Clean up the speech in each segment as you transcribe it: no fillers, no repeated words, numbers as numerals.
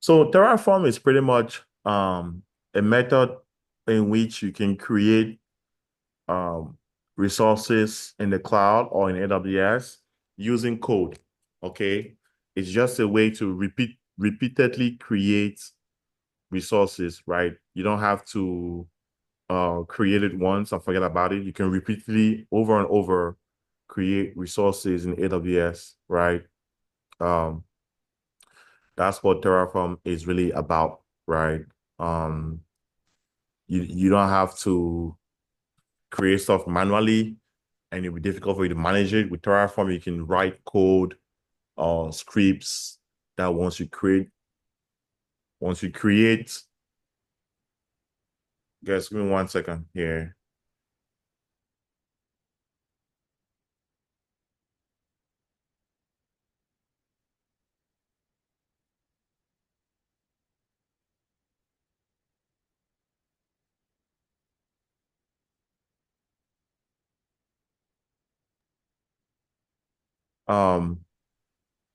So Terraform is pretty much a method in which you can create um, resources in the cloud or in AWS using code. Okay, it's just a way to repeatedly create resources, right? You don't have to create it once and forget about it. You can repeatedly over and over create resources in AWS, right? Um, that's what Terraform is really about, right? Um, you don't have to create stuff manually, and it'll be difficult for you to manage it. With Terraform, you can write code or scripts that once you create, guys, give me 1 second here. Um,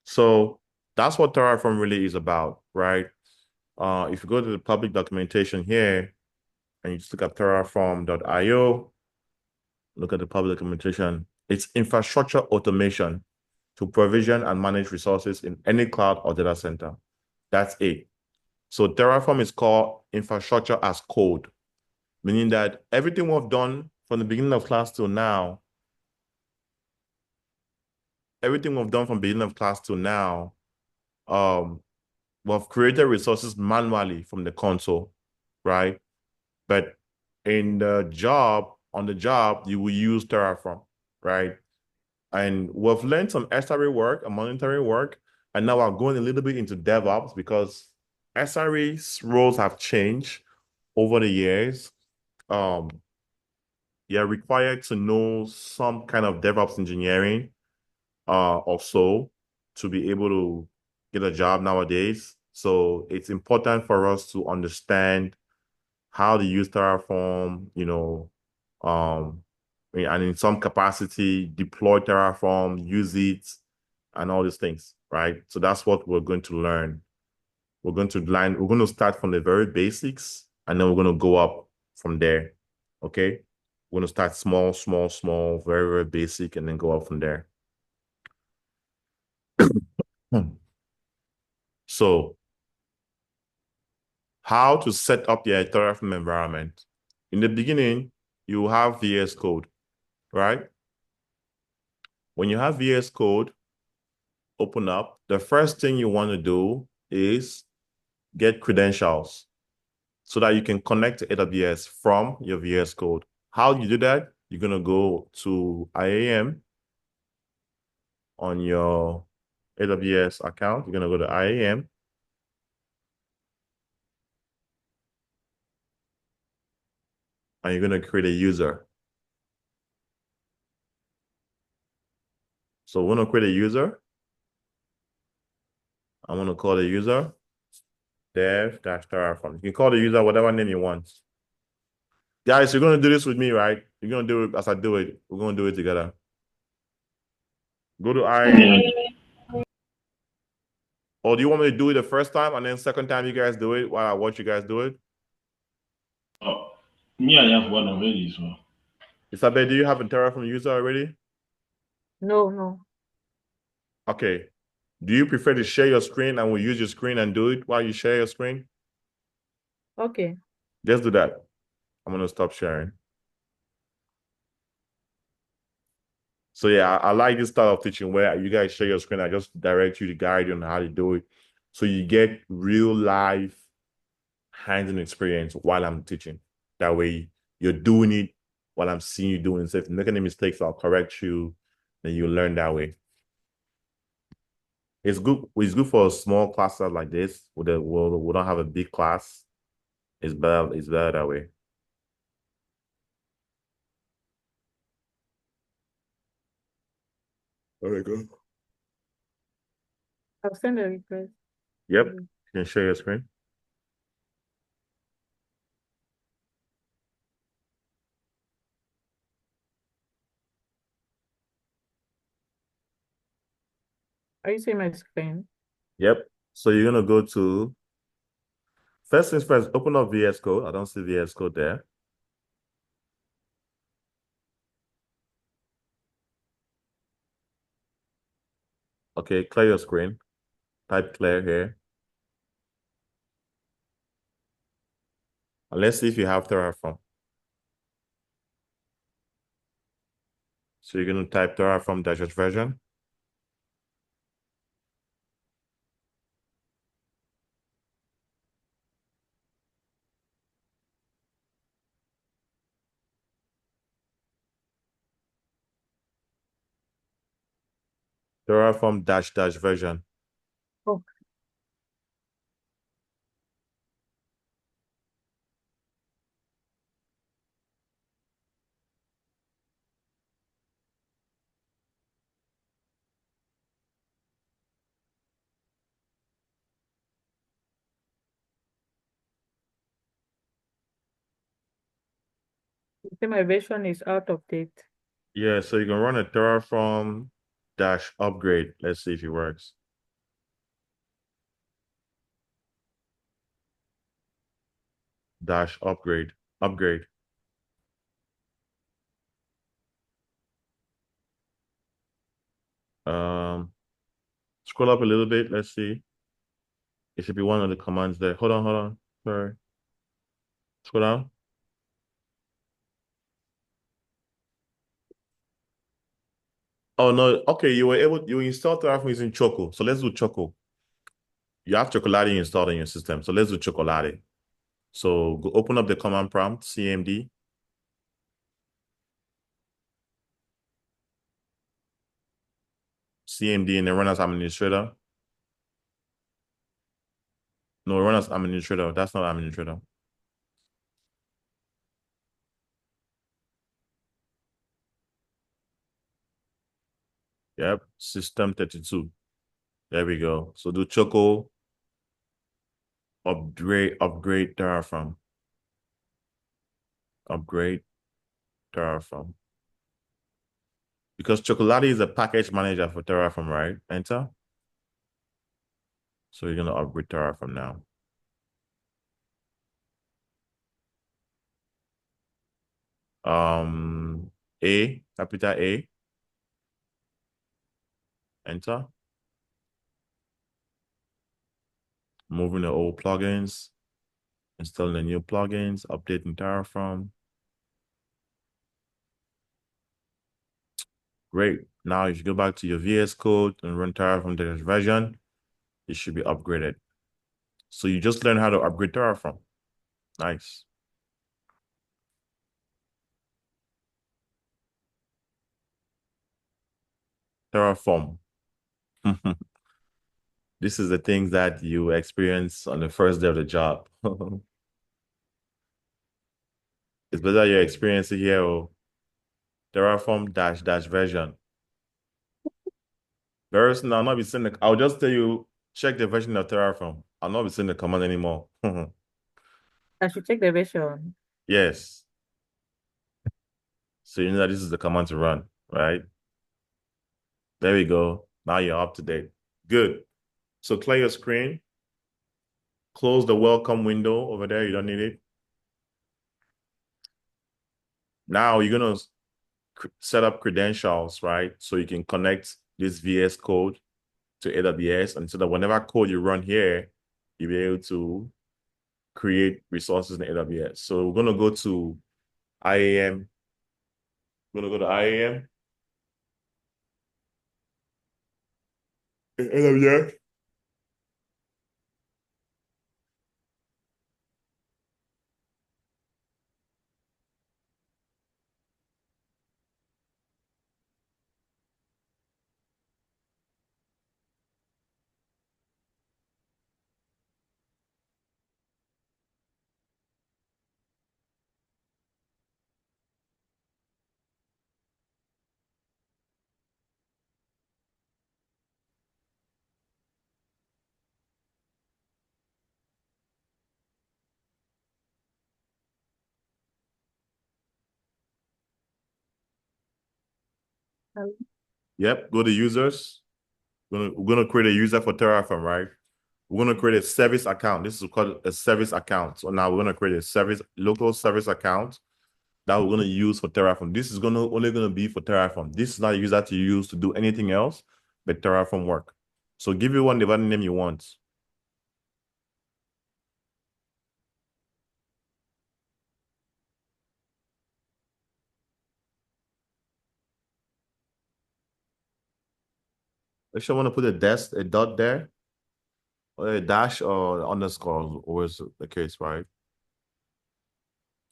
so that's what Terraform really is about, right? If you go to the public documentation here and you just look at terraform.io, look at the public documentation, it's infrastructure automation to provision and manage resources in any cloud or data center. That's it. So Terraform is called infrastructure as code, meaning that everything we've done from the beginning of class till now, everything we've done from beginning of class till now, um, we've created resources manually from the console, right? But on the job, you will use Terraform, right? And we've learned some SRE work and monitoring work, and now we're going a little bit into DevOps because SRE's roles have changed over the years. Um, you're required to know some kind of DevOps engineering, or so to be able to get a job nowadays. So it's important for us to understand how to use Terraform, and in some capacity, deploy Terraform, use it, and all these things, right? So that's what we're going to learn. We're going to start from the very basics, and then we're going to go up from there. Okay? We're going to start small, small, small, very, very basic, and then go up from there. Hmm. So, how to set up your Terraform environment. In the beginning, you have VS Code, right? When you have VS Code open up, the first thing you want to do is get credentials so that you can connect to AWS from your VS Code. How do you do that? You're going to go to IAM on your AWS account. You're going to go to IAM, and you're going to create a user. So we're going to create a user. I'm going to call the user dev-terraform. You can call the user whatever name you want. Guys, you're going to do this with me, right? You're going to do it as I do it. We're going to do it together. Go to IAM. Or do you want me to do it the first time and then second time you guys do it while I watch you guys do it? Oh, me, I have one already, so. Isabel, do you have a Terraform user already? No, no. Okay. Do you prefer to share your screen and we'll use your screen and do it while you share your screen? Okay. Let's do that. I'm going to stop sharing. So yeah, I like this style of teaching where you guys share your screen. I just direct you to guide you on how to do it. So you get real life hands-on experience while I'm teaching. That way you're doing it while I'm seeing you doing it. So if you make any mistakes, I'll correct you. Then you learn that way. It's good for a small class like this. We don't have a big class. It's better that way. There we go. I've sent a request. Yep. You can share your screen. Are you seeing my screen? Yep. So you're gonna go to First things first, open up VS Code. I don't see VS Code there. Okay, clear your screen. Type clear here. And let's see if you have Terraform. So you're going to type Terraform dash version. Terraform dash version. Oh, you say my version is out of date. Yeah, so you can run a Terraform dash upgrade. Let's see if it works. Dash upgrade. Upgrade. Um, Scroll up a little bit. Let's see. It should be one of the commands there. Hold on, hold on. Sorry. Scroll down. Oh no. Okay, you installed Terraform using Choco. So let's do Choco. You have Chocolate installed in your system. So let's do Chocolate. So go open up the command prompt, CMD. CMD and then run as administrator. No, run as administrator. That's not administrator. Yep. System 32. There we go. So do Choco upgrade Terraform. Upgrade Terraform. Because Chocolate is a package manager for Terraform, right? Enter. So you're gonna upgrade Terraform now. Capital A, enter. Moving the old plugins, installing the new plugins, updating Terraform. Great. Now, if you go back to your VS Code and run Terraform dash version, it should be upgraded. So you just learned how to upgrade Terraform. Nice. Terraform. This is the things that you experience on the first day of the job. It's better you experience it here or Terraform dash version. Very soon I'll not be saying I'll just tell you check the version of Terraform. I'll not be saying the command anymore. I should check the version. Yes. So you know that this is the command to run, right? There we go. Now you're up to date. Good. So clear your screen. Close the welcome window over there. You don't need it. Now you're gonna set up credentials, right? So you can connect this VS Code to AWS, and so that whenever code you run here, you'll be able to create resources in AWS. So we're gonna go to IAM. We're gonna go to IAM in AWS. Yep, go to users. We're gonna create a user for Terraform, right? we're going to create a service account. This is called a service account. So now we're going to create a local service account that we're going to use for Terraform. This is only going to be for Terraform. This is not a user to use to do anything else but Terraform work. So give it one device name you want. If you want to put a dot there, or a dash or underscore is always the case, right?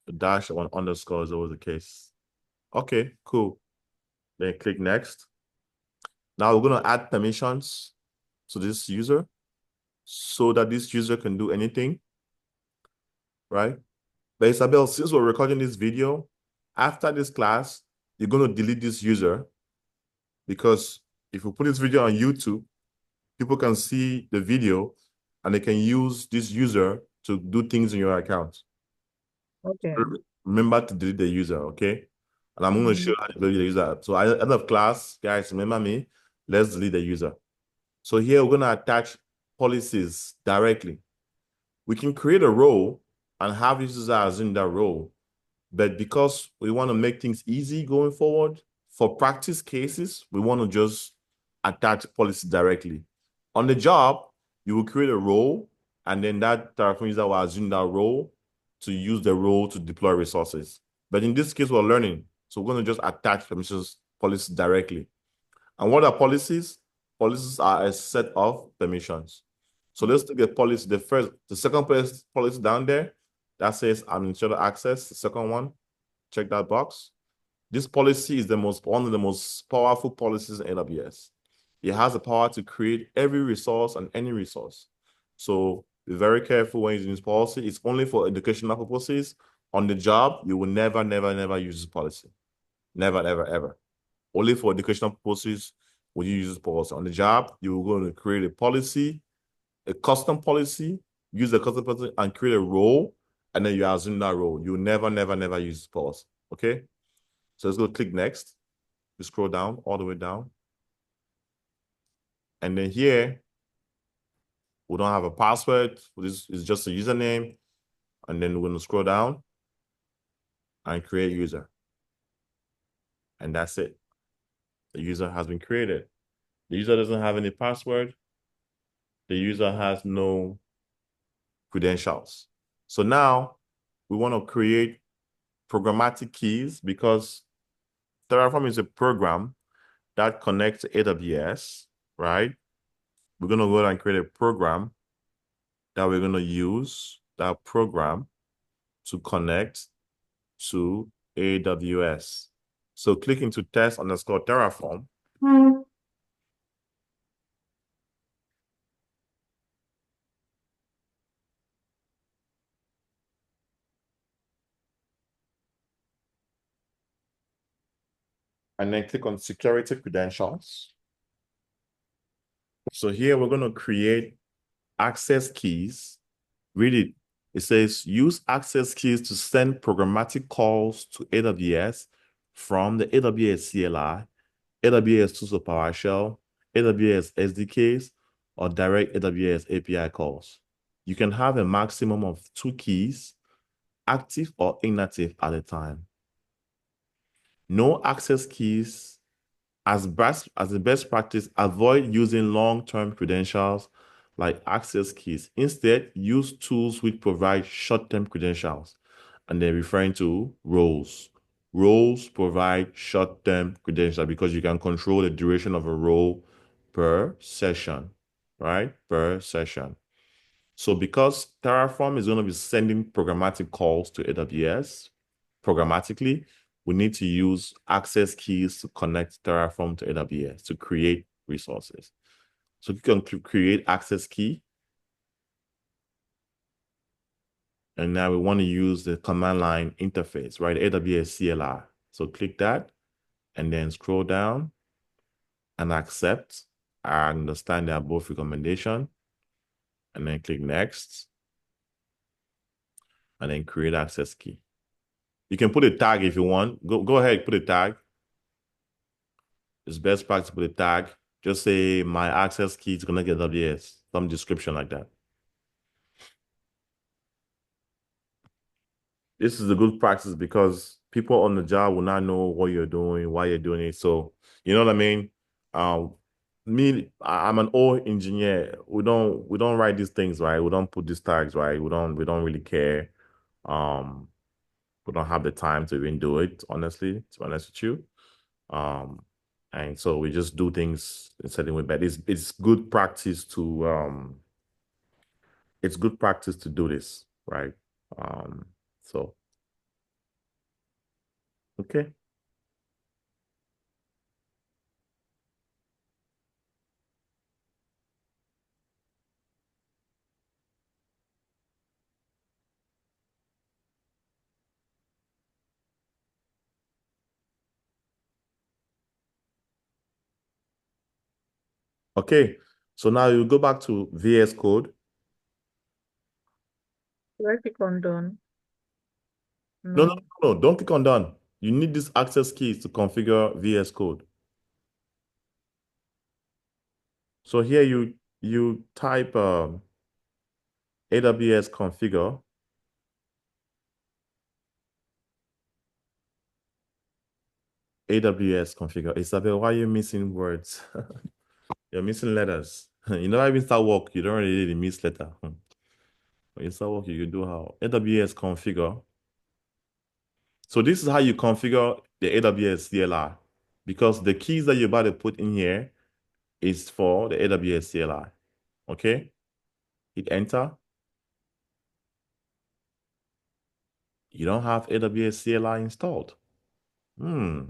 A dash or an underscore is always the case. Okay, cool. Then click next. Now we're going to add permissions to this user so that this user can do anything, right? But Isabel, since we're recording this video, after this class, you're going to delete this user because if we put this video on YouTube, people can see the video and they can use this user to do things in your account. Okay. Remember to delete the user, okay? And I'm going to show you how to delete the user. So at the end of class, guys, remember me, let's delete the user. So here we're going to attach policies directly. We can create a role and have users as in that role. But because we want to make things easy going forward, for practice cases, we want to just attach policy directly. On the job, you will create a role, and then that Terraform user will assume that role to use the role to deploy resources. But in this case, we're learning. So we're going to just attach permissions policy directly. And what are policies? Policies are a set of permissions. So let's take the policy, the second policy down there that says administrator access, the second one, check that box. This policy is one of the most powerful policies in AWS. It has the power to create every resource and any resource. So be very careful when using this policy. It's only for educational purposes. On the job, you will never, never, never use this policy. Never, ever, ever. Only for educational purposes will you use this policy. On the job, you're going to create a policy, a custom policy, use the custom policy and create a role, and then you assume that role. You never, never, never use this policy. Okay? So let's go click next. We scroll down, all the way down. And then here, we don't have a password. This is just a username. And then we're going to scroll down and create user. And that's it. The user has been created. The user doesn't have any password. The user has no credentials. So now we want to create programmatic keys because Terraform is a program that connects to AWS, right? We're going to go ahead and create a program that we're going to use that program to connect to AWS. So click into test_Terraform. And then click on security credentials. So here we're going to create access keys. Read it. It says use access keys to send programmatic calls to AWS from the AWS CLI, AWS tools of PowerShell, AWS SDKs, or direct AWS API calls. You can have a maximum of 2 keys, active or inactive at a time. No access keys. As the best practice, avoid using long-term credentials like access keys. Instead, use tools which provide short-term credentials, and they're referring to roles. Roles provide short-term credentials because you can control the duration of a role per session, right? Per session. So because Terraform is going to be sending programmatic calls to AWS programmatically, we need to use access keys to connect Terraform to AWS to create resources. So you can create access key. And now we want to use the command line interface, right? AWS CLI. So click that and then scroll down and accept. I understand they are both recommendation. And then click next. And then create access key. You can put a tag if you want. Go ahead, put a tag. It's best practice to put a tag. Just say my access key to connect to AWS. some description like that. This is a good practice because people on the job will not know what you're doing, why you're doing it. So, you know what I mean? Um, I'm an old engineer. We don't write these things, right? We don't put these tags, right? We don't really care. Um, we don't have the time to even do it, honestly, to be honest with you. Um, and so we just do things in a certain way. But it's good practice to it's good practice to do this, right? So okay. Okay. So now you go back to VS Code. Do I click on done? No, no, No. no, no, don't click on done. You need these access keys to configure VS Code. So here you type AWS configure. AWS configure. Isabel, why are you missing words? You're missing letters. You never even start work. You don't really miss letter. When you start work, you do how AWS configure. So this is how you configure the AWS CLI because the keys that you're about to put in here is for the AWS CLI. Okay? Hit enter. You don't have AWS CLI installed. Hmm.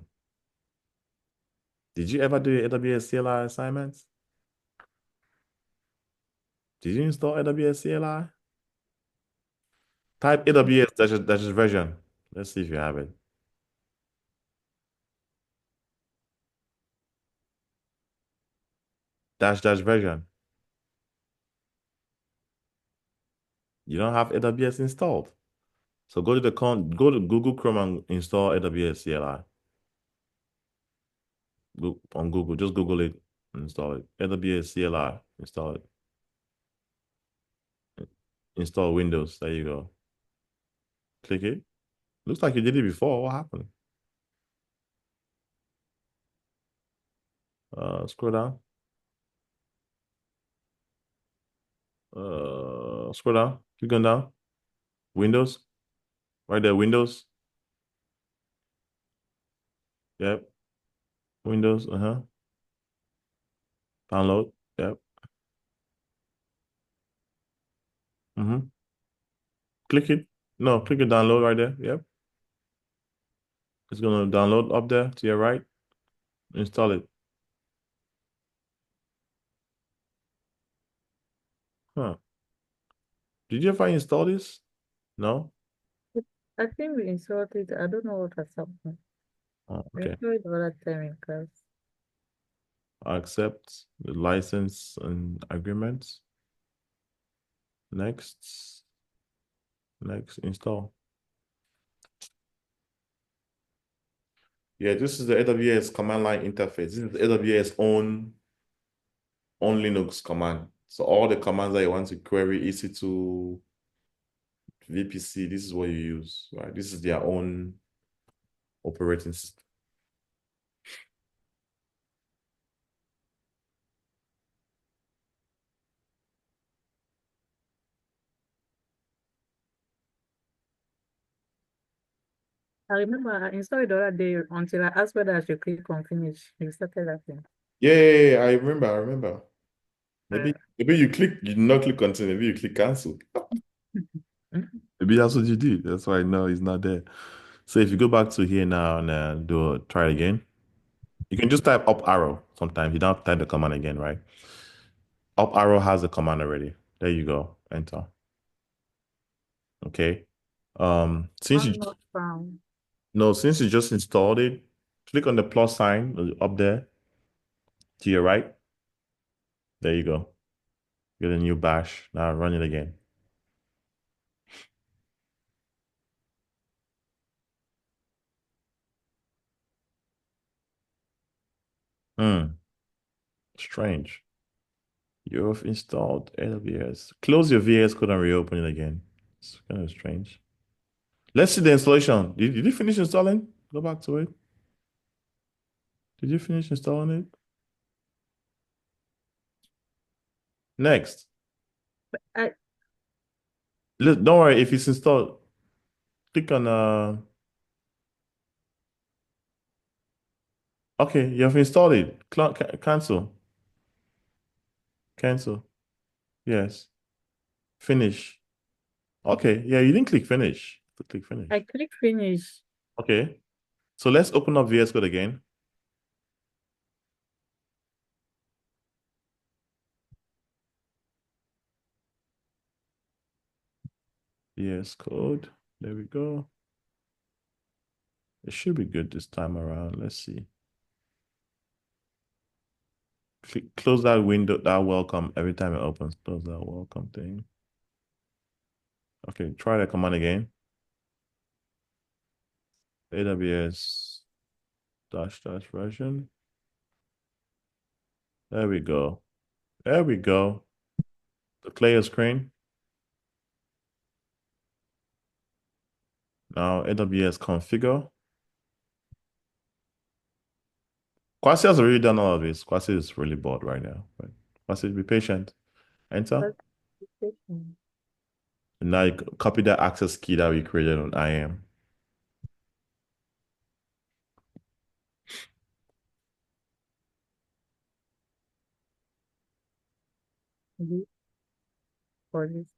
Did you ever do your AWS CLI assignments? Did you install AWS CLI? Type AWS dash version. Let's see if you have it. Dash version. You don't have AWS installed. So go to Google Chrome and install AWS CLI. Go on Google, just Google it, install it. AWS CLI, install it. Install Windows. There you go. Click it. Looks like you did it before. What happened? Scroll down. Scroll down. Keep going down. Windows. Right there, Windows. Yep. Windows. Download. Yep. Mm-hmm. Click it. No, click it. Download right there. Yep. It's gonna download up there to your right. Install it. Huh. Did you ever install this? No? I think we installed it. I don't know what has happened. Oh, We okay. installed it the other time in class. Accept the license and agreements. Next. Next. Install. Yeah, this is the AWS command line interface. This is the AWS own Linux command. So all the commands that you want to query EC2, VPC, this is what you use, right? This is their own operating system. I remember I installed it the other day until I asked whether I should click on finish. You started that thing. Yeah, yeah, yeah, I remember, I remember. Uh, Maybe you did not click continue, maybe you click cancel. Maybe that's what you did. That's why no, it's not there. So if you go back to here now and try it again, you can just type up arrow sometimes. You don't have to type the command again, right? Up arrow has the command already. There you go. Enter. Okay. Since you One not found. no, since you just installed it, click on the plus sign up there to your right. There you go. Get a new bash. Now run it again. Hmm. Strange. You've installed AWS. Close your VS Code and reopen it again. It's kind of strange. Let's see the installation. Did you finish installing? Go back to it. Did you finish installing it? Next. I Don't worry, if it's installed, click on okay, you've installed it. Cancel. Cancel. Yes. Finish. Okay. Yeah, you didn't click finish. Click I finish. click finish. Okay. So let's open up VS Code again. VS Code. There we go. It should be good this time around. Let's see. Close that window, that welcome every time it opens. Close that welcome thing. Okay, try the command again. AWS dash dash version. There we go. There we go. The clear screen. Now AWS configure. Kwasi has already done all of this. Kwasi is really bored right now. But Kwasi, be patient. Enter. Classification. And now you copy that access key that we created on IAM. Mhm. For this.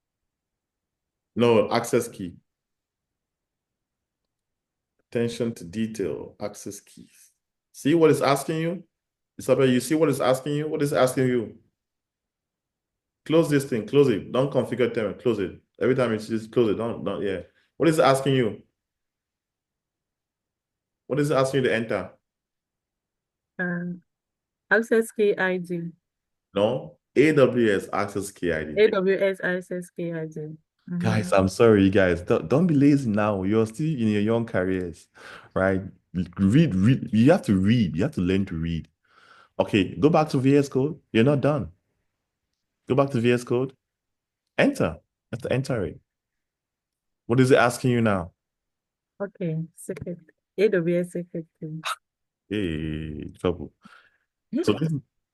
No, access key. Attention to detail. Access keys. See what it's asking you? Isabel, you see what it's asking you? What is it asking you? Close this thing. Close it. Don't configure term. Close it. Every time it's just close it. Don't, yeah. What is it asking you? What is it asking you to enter? Um, access key ID. No? AWS access key ID. AWS access key ID. Guys, Mm-hmm. I'm sorry, you guys. Don't be lazy now. You're still in your young careers, right? Read. You have to read. You have to learn to read. Okay, go back to VS Code. You're not done. Go back to VS Code. Enter. You have to enter it. What is it asking you now? Okay, secret. AWS secret key. Hey, trouble. So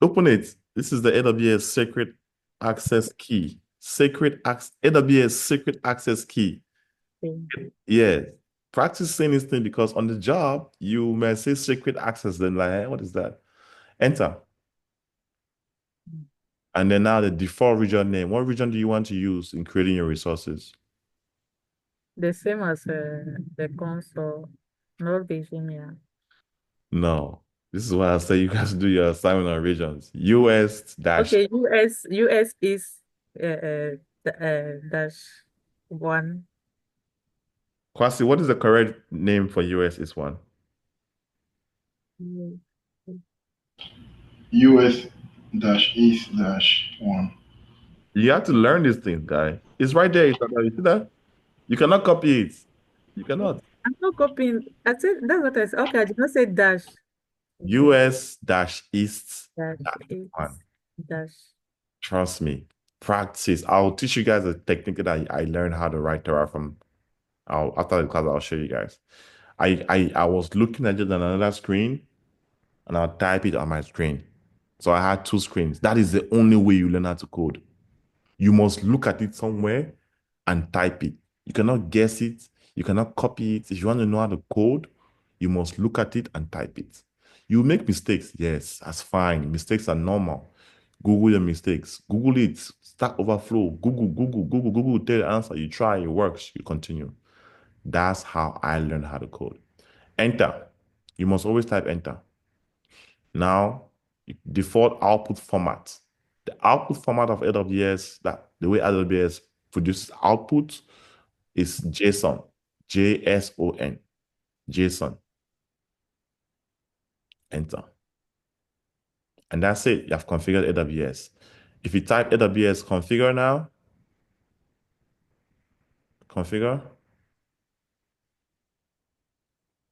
open it. This is the AWS secret access key. AWS secret access key. Okay. Yeah. Practice saying this thing because on the job, you may say secret access, then like, what is that? Enter. And then now the default region name. What region do you want to use in creating your resources? The same as the console, not Virginia. No. This is why I say you guys do your assignment on regions. US dash. Okay, US is dash one. Kwasi, what is the correct name for US is one? Yes. US dash east dash one. You have to learn this thing, guy. It's right there. You see that? You cannot copy it. You cannot. I'm not copying. I said that's what I said. Okay, I did not say dash. Okay, US dash east dash dash eight one. dash. Trust me. Practice. I'll teach you guys a technique that I learned how to write Terraform. After the class, I'll show you guys. I was looking at it on another screen and I'll type it on my screen. So I had two screens. That is the only way you learn how to code. You must look at it somewhere and type it. You cannot guess it. You cannot copy it. If you want to know how to code, you must look at it and type it. You make mistakes. Yes, that's fine. Mistakes are normal. Google your mistakes. Google it. Stack Overflow. Google will tell you the answer. You try, it works, you continue. That's how I learned how to code. Enter. You must always type enter. Now, default output format. The output format of AWS, that the way AWS produces output is JSON, JSON, JSON. Enter. And that's it. You have configured AWS. If you type AWS configure now, configure,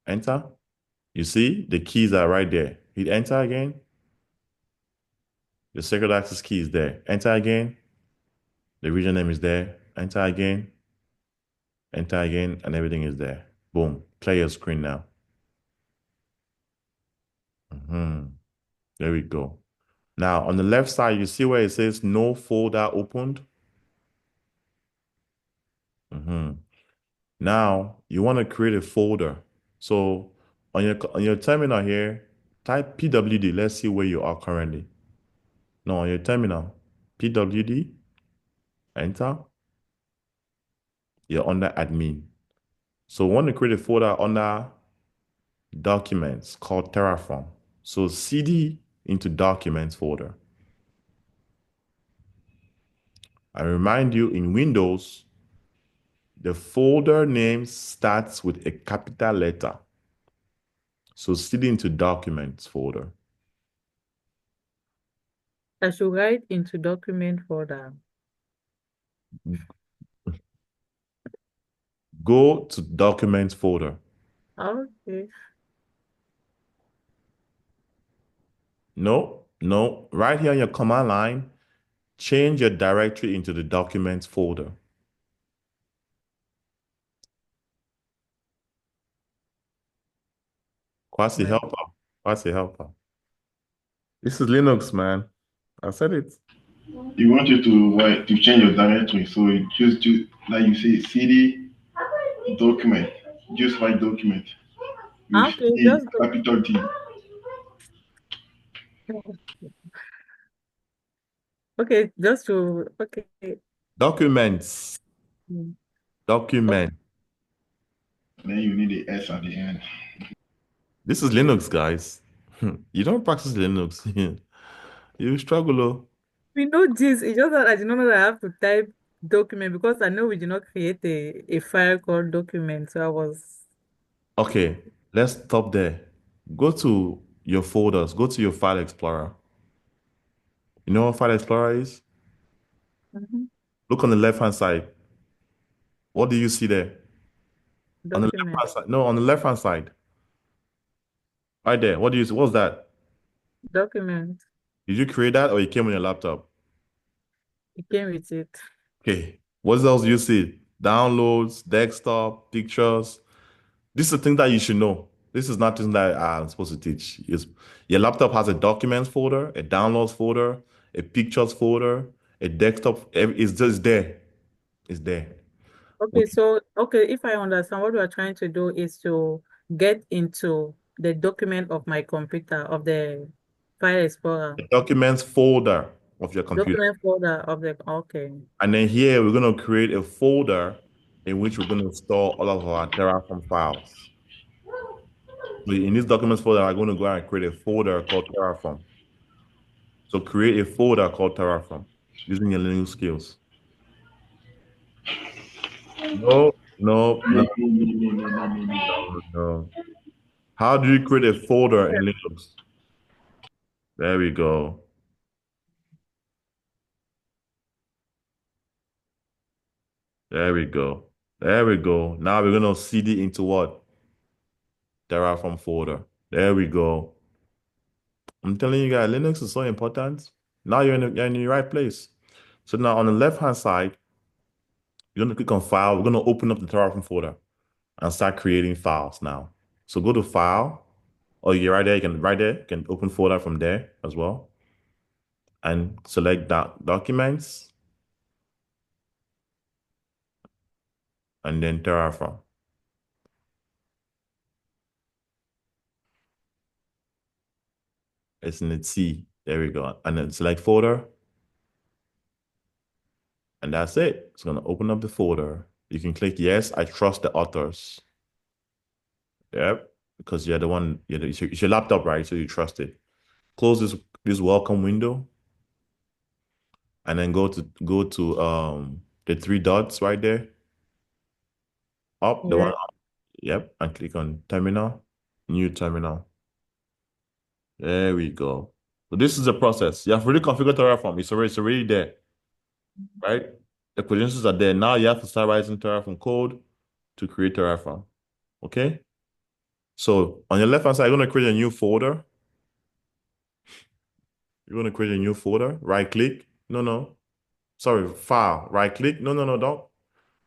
enter. You see the keys are right there. Hit enter again. The secret access key is there. Enter again. The region name is there. Enter again, and everything is there. Boom. Clear your screen now. There we go. Now, on the left side, you see where it says no folder opened? Now, you want to create a folder. So, on your terminal here, type pwd. Let's see where you are currently. No, on your terminal, pwd, enter. You're under admin. So, we want to create a folder under documents called Terraform. So, cd into documents folder. I remind you, in Windows, the folder name starts with a capital letter. So cd into documents folder. I should write into document folder. Go to documents folder. Okay. No, no. Right here on your command line, change your directory into the documents folder. Quasi Right. helper. Quasi helper. This is Linux, man. I said it. You want you to to change your directory, so you just do like you say cd document. Just write document with Okay, D, just capital D. okay, just to okay. Documents. Mm. Okay. Document. Then you need the S at the end. This is Linux, guys. You don't practice Linux. You struggle, oh. We know this. It's just that I did not know that I have to type document because I know we did not create a file called document. So I was Okay, let's stop there. Go to your folders. Go to your file explorer. You know what file explorer is? Mhm. Look on the left-hand side. What do you see there? On the Document, left-hand side. No, on the left-hand side. Right there. What do you see? What's that? document. Did you create that or it came on your laptop? It came with it. Okay. What else do you see? Downloads, desktop, pictures. This is the thing that you should know. This is not something that I'm supposed to teach. Your laptop has a documents folder, a downloads folder, a pictures folder, a desktop. It's just there. It's there. Okay, so okay, if I understand what we are trying to do is to get into the document of my computer of the file explorer, The documents folder of your computer. document folder of the okay. And then here we're going to create a folder in which we're going to store all of our Terraform files. So in this documents folder, I'm going to go and create a folder called Terraform. So create a folder called Terraform using your Linux skills. No, no, No, no, no, no, no, no, no, no, no. no. How do you create a folder in Linux? There we go. There we go. There we go. Now we're going to cd into what? Terraform folder. There we go. I'm telling you guys, Linux is so important. Now you're in the right place. So now on the left-hand side, you're going to click on File. We're going to open up the Terraform folder and start creating files now. So go to File, or you're right there. You can open folder from there as well, and select Documents, and then Terraform. It's in the T. There we go. And then select Folder, and that's it. It's going to open up the folder. You can click Yes, I trust the authors. Yep, because you're the one, it's your laptop, right? So you trust it. Close this welcome window, and then go to the three dots right there. Up, the one Yeah. up. Yep, and click on terminal, new terminal. There we go. So this is the process. You have already configured Terraform. It's already there, right? The credentials are there. Now you have to start writing Terraform code to create Terraform. Okay? So on your left hand side, you're gonna create a new folder. You want to create a new folder? Right click. No, no. Sorry, file. Right click. No, no, no, don't.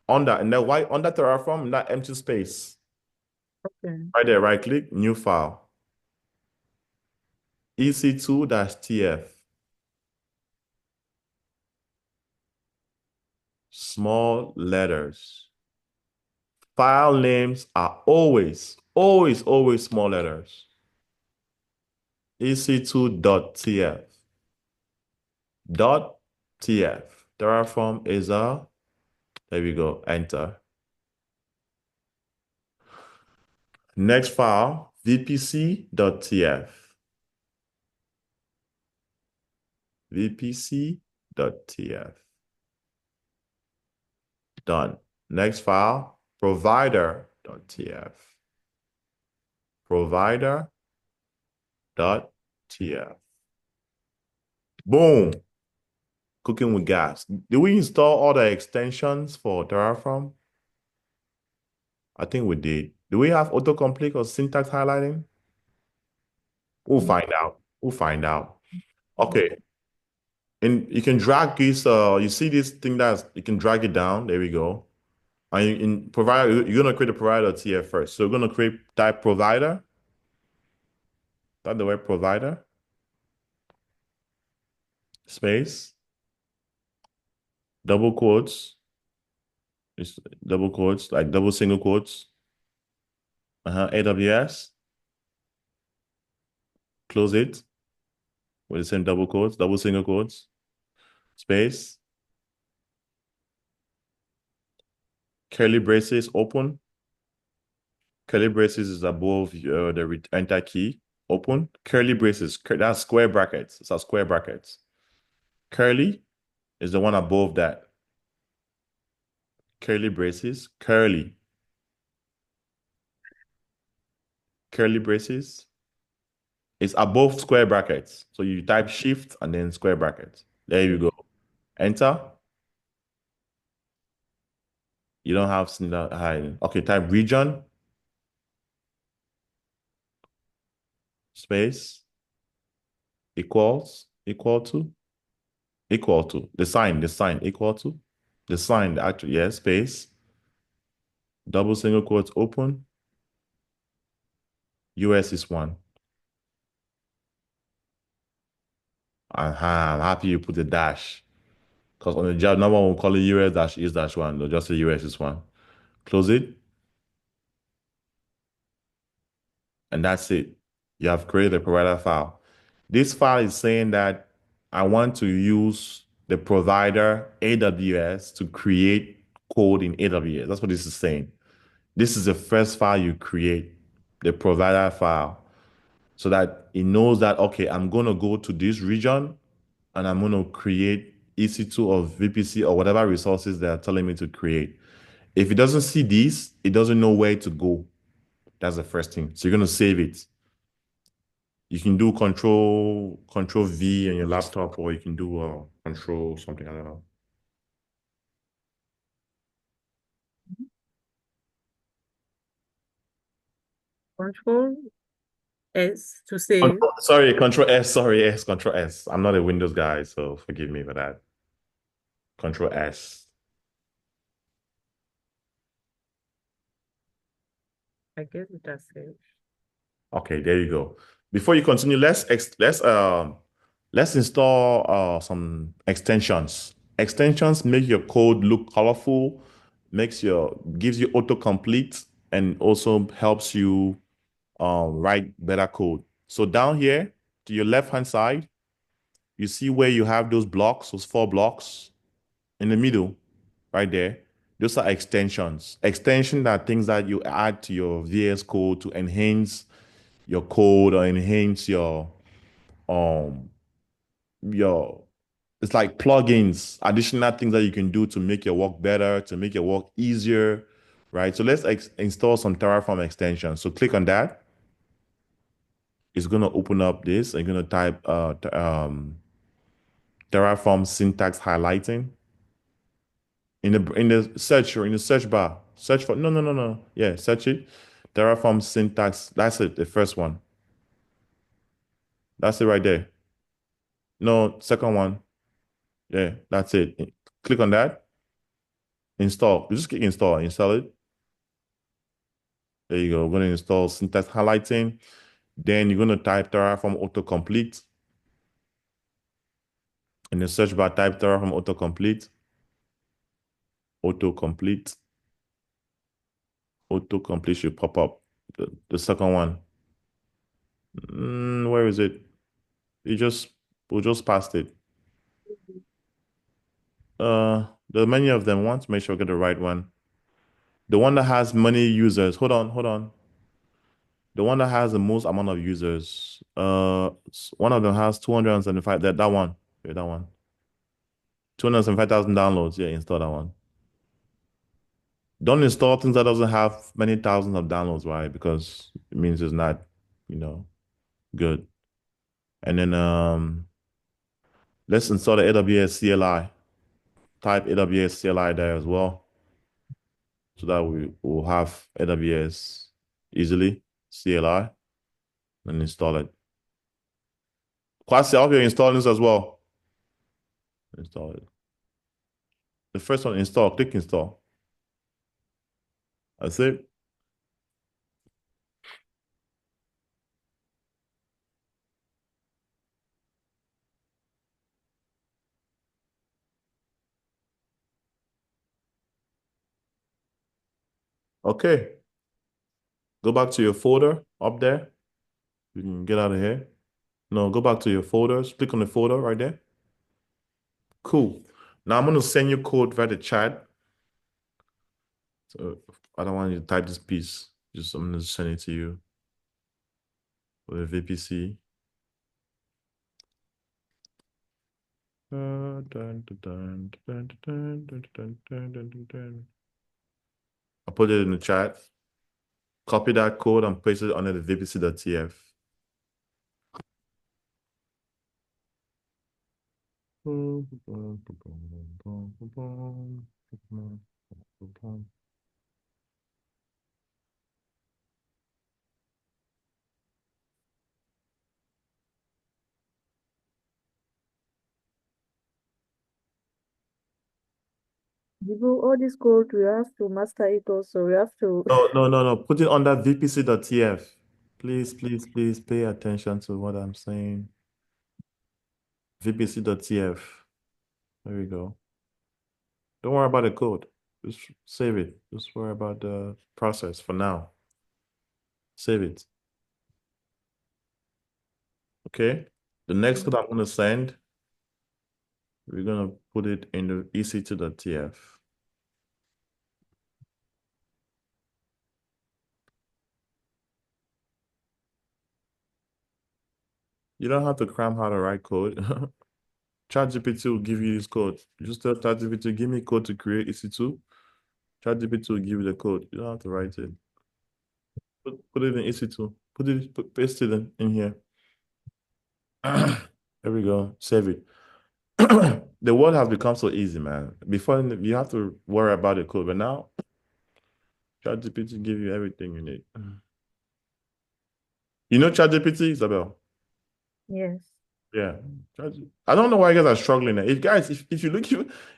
On that, and then why on that Terraform, in that empty space. Okay. Right there, right click, new file. EC2-TF. Small letters. File names are always, always, always small letters. EC2.tf. Dot .tf. Terraform is a, there we go, enter. Next file, vpc.tf. vpc.tf. Done. Next file, provider.tf. Provider.tf. Boom. Cooking with gas. Did we install all the extensions for Terraform? I think we did. Do we have autocomplete or syntax highlighting? We'll find out. We'll find out. Okay. And you can drag this, you see this thing that's, you can drag it down. There we go. And you, in provider, you're gonna create a provider TF first. So you're gonna create type provider. Type the word provider, space, double quotes, it's double quotes, like double single quotes. AWS, close it with the same double quotes, double single quotes, space, curly braces, open. Curly braces is above the enter key, open. Curly braces, that's square brackets. It's a square brackets. Curly is the one above that. Curly braces, curly. Curly braces is above square brackets. So you type shift and then square brackets. There you go. Enter. You don't have hiding. Okay, type region, space, equals, equal to, the sign, equal to, the sign, the actual, yeah, space, double single quotes open, US is one. I'm happy you put the dash. Because on the job, no one will call it US dash is dash one. They'll just say US is one. Close it, and that's it. You have created a provider file. This file is saying that I want to use the provider AWS to create code in AWS. That's what this is saying. This is the first file you create, the provider file, so that it knows that, okay, I'm going to go to this region and I'm going to create EC2 or VPC or whatever resources they're telling me to create. If it doesn't see this, it doesn't know where to go. That's the first thing. So you're going to save it. You can do control V on your laptop, or you can do control something, I don't know. Control S to save. Sorry, control S, sorry, S, control S. I'm not a Windows guy, so forgive me for that. Control S. I guess it has saved. Okay, there you go. Before you continue, let's install some extensions. Extensions make your code look colorful, gives you autocomplete, and also helps you write better code. So down here to your left-hand side, you see where you have those blocks, those 4 blocks in the middle, right there. Those are extensions. Extensions are things that you add to your VS Code to enhance your code or enhance um your it's like plugins, additional things that you can do to make your work better, to make your work easier, right? So let's install some Terraform extensions. So click on that. It's going to open up this. I'm going to type Terraform syntax highlighting in the search or in the search bar. Search for no. Yeah, search it. Terraform syntax. That's it. The first one. That's it right there. No, second one. Yeah, that's it. Click on that. Install. You just click install. Install it. There you go. We're going to install syntax highlighting. Then you're going to type Terraform autocomplete. In the search bar, type Terraform autocomplete. Autocomplete. Autocomplete should pop up. The second one. Where is it? You just we just passed it. The many of them. Want to make sure I get the right one. The one that has many users. Hold on, hold on. The one that has the most amount of users. One of them has 275. That one. Yeah, that one. 275,000 downloads. Yeah, install that one. Don't install things that doesn't have many thousands of downloads, right? Because it means it's not, you know, good. And then let's install the AWS CLI. Type AWS CLI there as well, so that we will have AWS easily CLI and install it. Classy, I hope you're installing this as well. Install it. The first one, install. Click install. That's it. Okay. Go back to your folder up there. You can get out of here. No, go back to your folders. Click on the folder right there. Cool. Now I'm going to send you code via the chat. So I don't want you to type this piece. Just I'm going to send it to you with a VPC. I put it in the chat. Copy that code and paste it under the vpc.tf. All this code, we have to master it also. We have to. No, no, no, no. Put it under vpc.tf. Please, please, please pay attention to what I'm saying. vpc.tf. There we go. Don't worry about the code. Just save it. Just worry about the process for now. Save it. Okay. The next code I'm going to send, we're going to put it in the ec2.tf. You don't have to cram how to write code. ChatGPT will give you this code. You just tell ChatGPT, give me code to create EC2. ChatGPT will give you the code. You don't have to write it. Put it in EC2. Paste it in here. There we go. Save it. The world has become so easy, man. Before you have to worry about the code, but now ChatGPT give you everything you need. You know ChatGPT, Isabel? Yes. Yeah. I don't know why you guys are struggling. If guys, if you look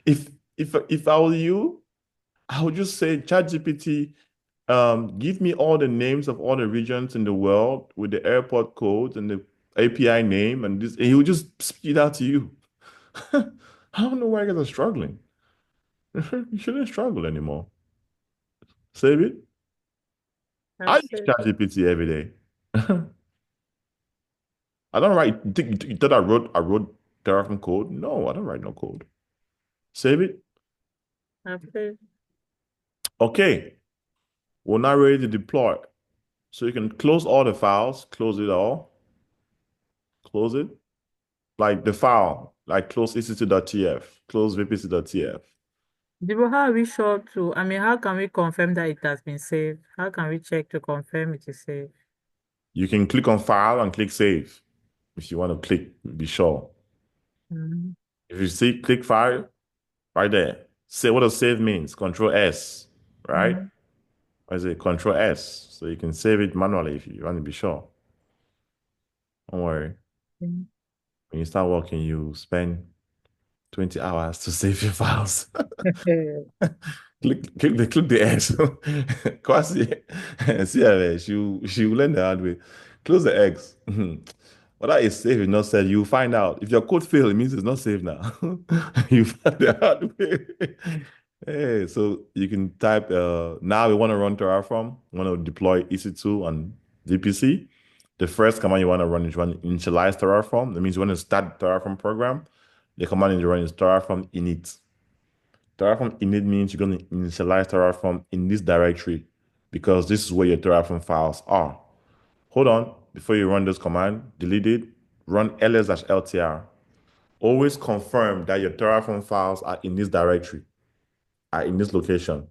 if I were you, I would just say ChatGPT, give me all the names of all the regions in the world with the airport codes and the API name, and this, and he will just spit it out to you. I don't know why you guys are struggling. You shouldn't struggle anymore. Save it. I I've use said. ChatGPT every day. I don't write. You thought I wrote Terraform code? No, I don't write no code. Save it. I've said. Okay, we're now ready to deploy. So you can close all the files, close it all, close it. Like the file, like close ec2.tf, close vpc.tf. But how are we sure to? I mean, how can we confirm that it has been saved? How can we check to confirm it is saved? You can click on file and click save if you want to click, be sure. Mm-hmm. If you see click file right there, say what does save means? Control S, right? Or is it Control S? So you can save it manually if you want to be sure. Don't worry. Mm-hmm. When you start working, you spend 20 hours to save your files. Click the X. Kwasi, see her, she will learn the hard way. Close the X. Whether it's safe or not safe, you find out. If your code fail, it means it's not safe now. You find the hard way. Hey, so you can type now we want to run Terraform, want to deploy EC2 on VPC. The first command you want to run is run initialize Terraform. That means you want to start the Terraform program. The command you run is Terraform init. Terraform init means you're going to initialize Terraform in this directory because this is where your Terraform files are. Hold on, before you run this command, delete it, run ls-ltr. Always confirm that your Terraform files are in this directory, are in this location.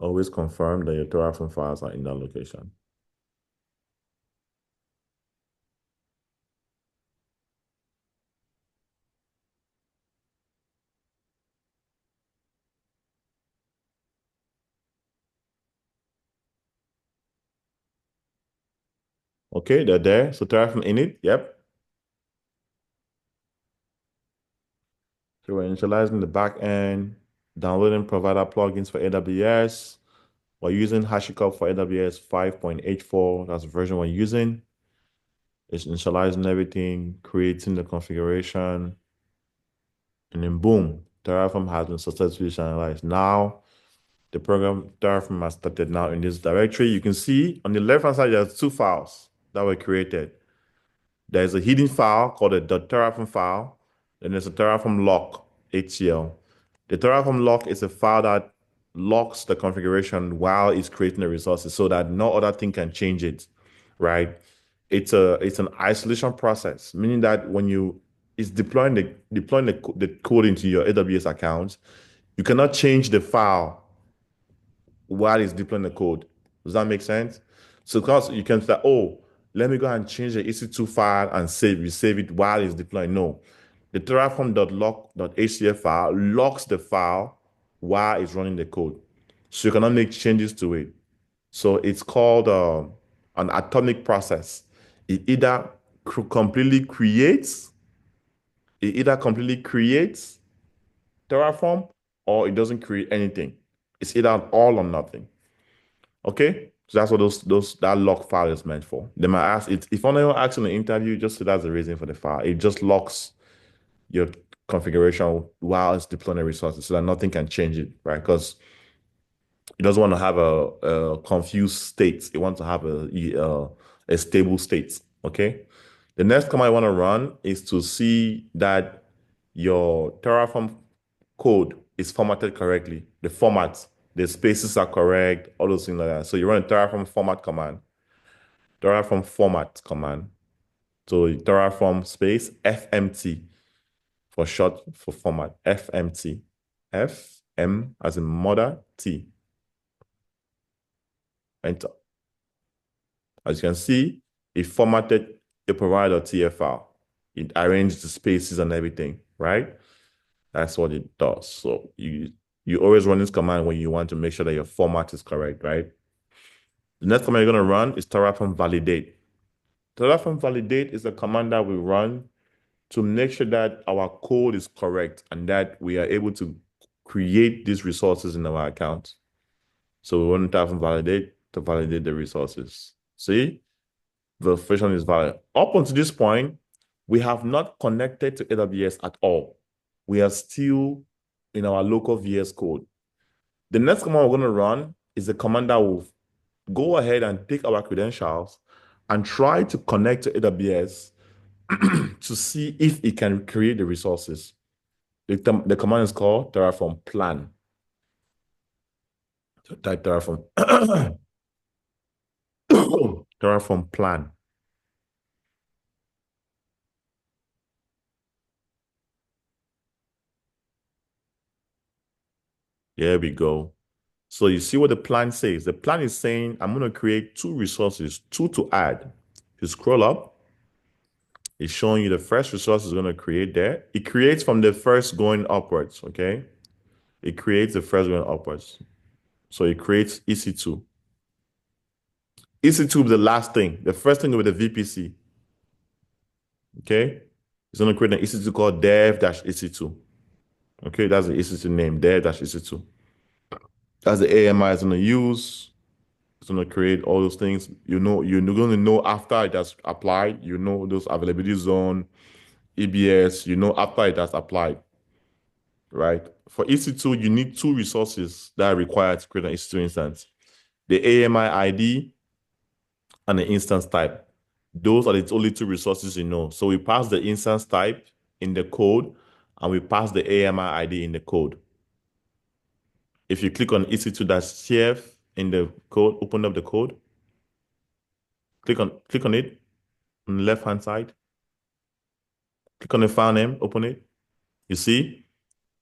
Always confirm that your Terraform files are in that location. Okay, they're there. So Terraform init, yep. So we're initializing the back end, downloading provider plugins for AWS. We're using HashiCorp for AWS 5.84. That's the version we're using. It's initializing everything, creating the configuration, and then boom, Terraform has been successfully initialized. Now, the program Terraform has started now in this directory. You can see on the left-hand side, there's two files that were created. There's a hidden file called a .terraform file, and there's a Terraform lock, HCL. The Terraform lock is a file that locks the configuration while it's creating the resources so that no other thing can change it, right? It's an isolation process, meaning that when you it's deploying the code into your AWS account, you cannot change the file while it's deploying the code. Does that make sense? So because you can say, oh, let me go and change the EC2 file and save it while it's deploying. No. The terraform.lock.hcl file locks the file while it's running the code. So you cannot make changes to it. So it's called an atomic process. It either completely creates, it either completely creates Terraform or it doesn't create anything. It's either all or nothing. Okay? So that's what that lock file is meant for. They might ask it if anyone asks in the interview, just say that's the reason for the file. It just locks your configuration while it's deploying the resources so that nothing can change it, right? Because it doesn't want to have a confused state. It wants to have a stable state. Okay. The next command I want to run is to see that your Terraform code is formatted correctly. The format, the spaces are correct, all those things like that. So you run a Terraform format command, Terraform format command. So Terraform space FMT for short for format, FMT. FM as in mother, T. Enter. As you can see, it formatted a provider.tf file. It arranged the spaces and everything, right? That's what it does. So you always run this command when you want to make sure that your format is correct, right? The next command you're going to run is Terraform validate. Terraform validate is a command that we run to make sure that our code is correct and that we are able to create these resources in our account. So we run Terraform validate to validate the resources. See? The version is valid. Up until this point, we have not connected to AWS at all. We are still in our local VS code. The next command we're going to run is a command that will go ahead and take our credentials and try to connect to AWS to see if it can create the resources. The command is called Terraform plan. So type Terraform. Terraform plan. There we go. So you see what the plan says. The plan is saying, I'm going to create two resources, two to add. You scroll up, it's showing you the first resource is going to create there. It creates from the first going upwards, okay? It creates the first going upwards. So it creates EC2. EC2 is the last thing. The first thing will be the VPC. Okay. It's going to create an EC2 called dev-EC2. Okay, that's the EC2 name, dev-EC2. That's the AMI is going to use. It's going to create all those things. You're going to know after it has applied. You know those availability zone, EBS. You know after it has applied, right? For EC2, you need two resources that are required to create an EC2 instance: the AMI ID and the instance type. Those are the only two resources you know. So we pass the instance type in the code, and we pass the AMI ID in the code. If you click on EC2-CF in the code, open up the code, click on it on the left-hand side, click on the file name, open it. You see,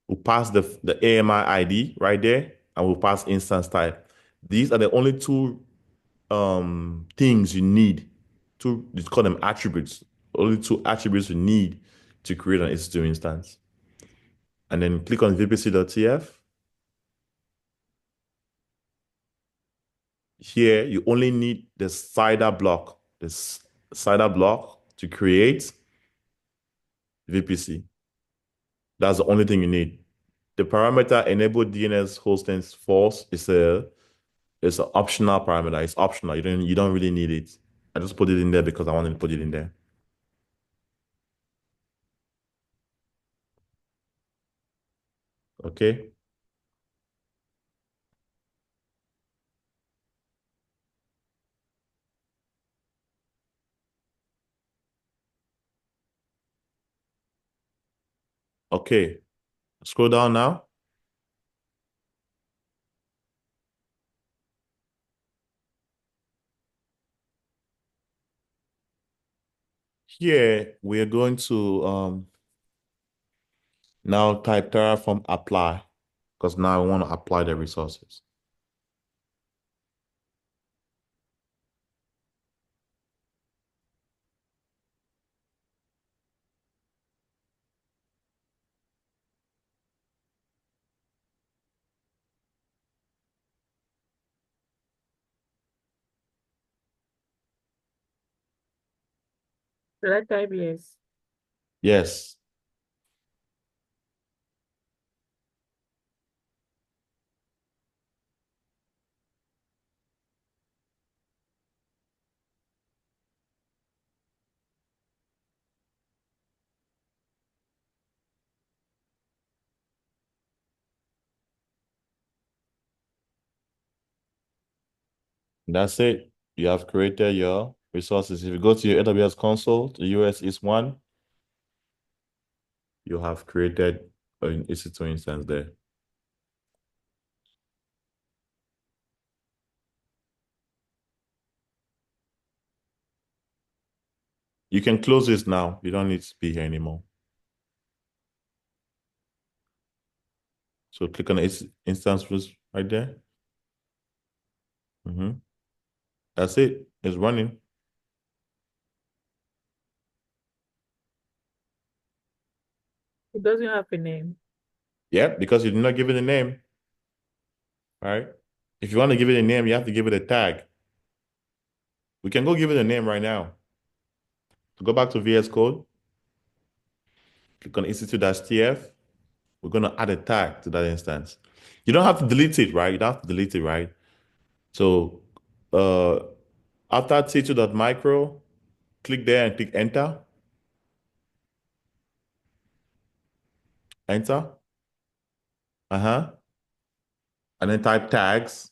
we'll pass the AMI ID right there, and we'll pass instance type. These are the only two things you need to, let's call them attributes. Only two attributes you need to create an EC2 instance. And then click on vpc.tf. Here, you only need the CIDR block, this CIDR block to create VPC. That's the only thing you need. The parameter enable DNS hosting false is it's an optional parameter. It's optional. You don't really need it. I just put it in there because I wanted to put it in there. Okay. Okay. Scroll down now. Here we are going to now type Terraform apply because now I want to apply the resources. Should I type yes? Yes. That's it. You have created your resources. If you go to your AWS console, the US is one, you have created an EC2 instance there. You can close this now. You don't need to be here anymore. So click on the instance right there. That's it. It's running. It doesn't have a name. Yeah, because you did not give it a name, right? If you want to give it a name, you have to give it a tag. We can go give it a name right now. So go back to VS Code, click on EC2-TF. We're going to add a tag to that instance. You don't have to delete it, right? You don't have to delete it, right? So uh, after t2.micro, click there and click enter. Enter. And then type tags.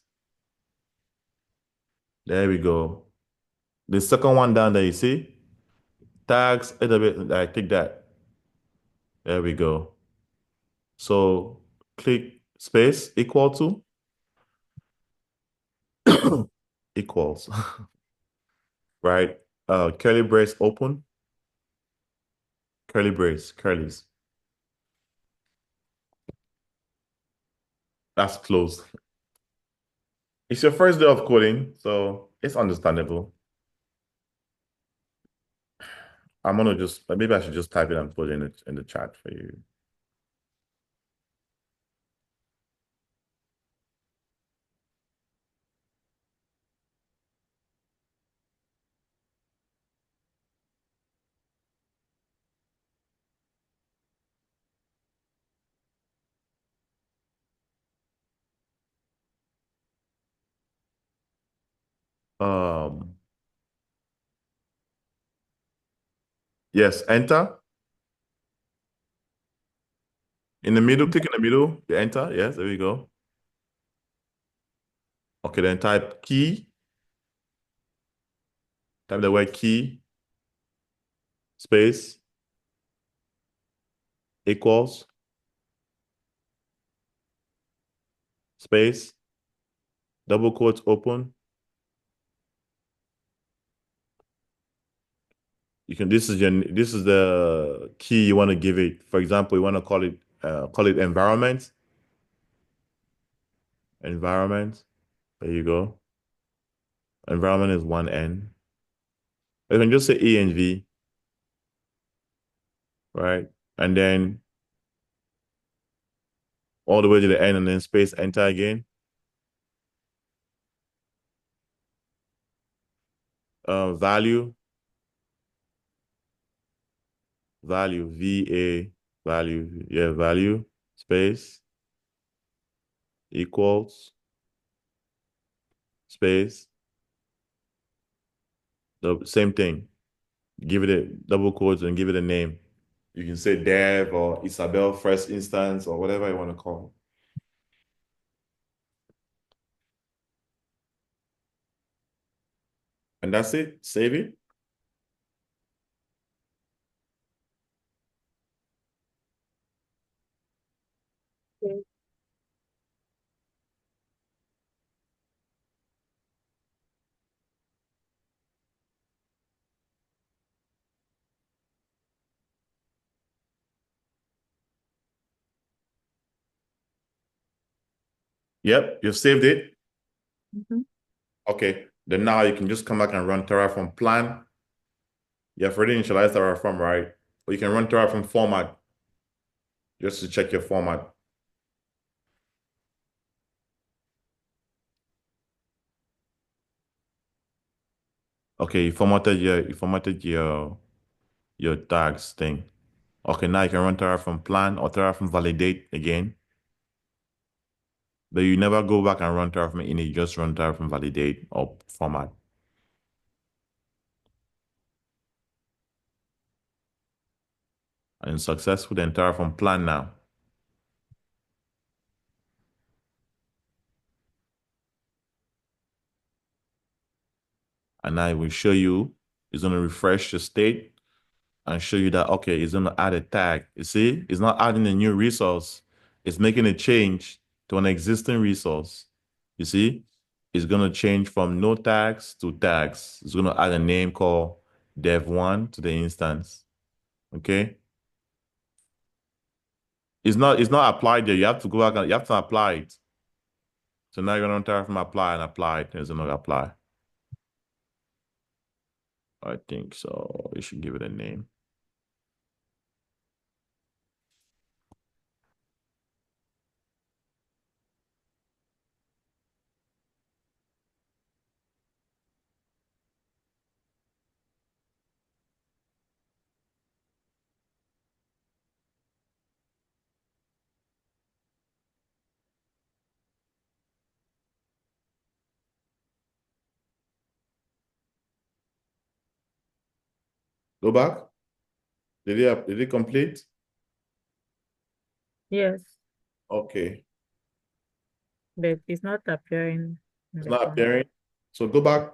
There we go. The second one down there, you see? Tags, AWS, click that. There we go. So click space equal to equals, right? Curly brace open, curly brace, curlies. That's closed. It's your first day of coding, so it's understandable. I'm gonna just maybe I should just type it and put it in the chat for you. Um, yes, enter. In the middle, click in the middle, you enter. Yes, there we go. Okay, then type key. Type the word key, space, equals, space, double quotes open. This is the key you want to give it. For example, you want to call it environment. Environment. There you go. Environment is one N. You can just say env, right? And then all the way to the end and then space enter again. Value, VA, value, yeah, value, space, equals, space, the same thing. Give it a double quotes and give it a name. You can say Dev or Isabel first instance or whatever you want to call it. And that's it. Save it. Okay. Yep, you've saved it. Mhm. Okay. Then now you can just come back and run Terraform plan. You have already initialized Terraform, right? Or you can run Terraform format just to check your format. Okay, you formatted your tags thing. Okay, now you can run Terraform plan or Terraform validate again. But you never go back and run Terraform init, you just run Terraform validate or format. And successful, then Terraform plan now. And now it will show you, it's going to refresh the state and show you that, okay, it's going to add a tag. You see, it's not adding a new resource. It's making a change to an existing resource. You see, it's going to change from no tags to tags. It's going to add a name called dev1 to the instance. Okay. It's not applied there. You have to go back and you have to apply it. So now you're going to Terraform apply and apply it. It's going to apply. I think so. You should give it a name. Go back. Did it complete? Yes, Okay. but it's not appearing in It's the not phone. appearing. So go back.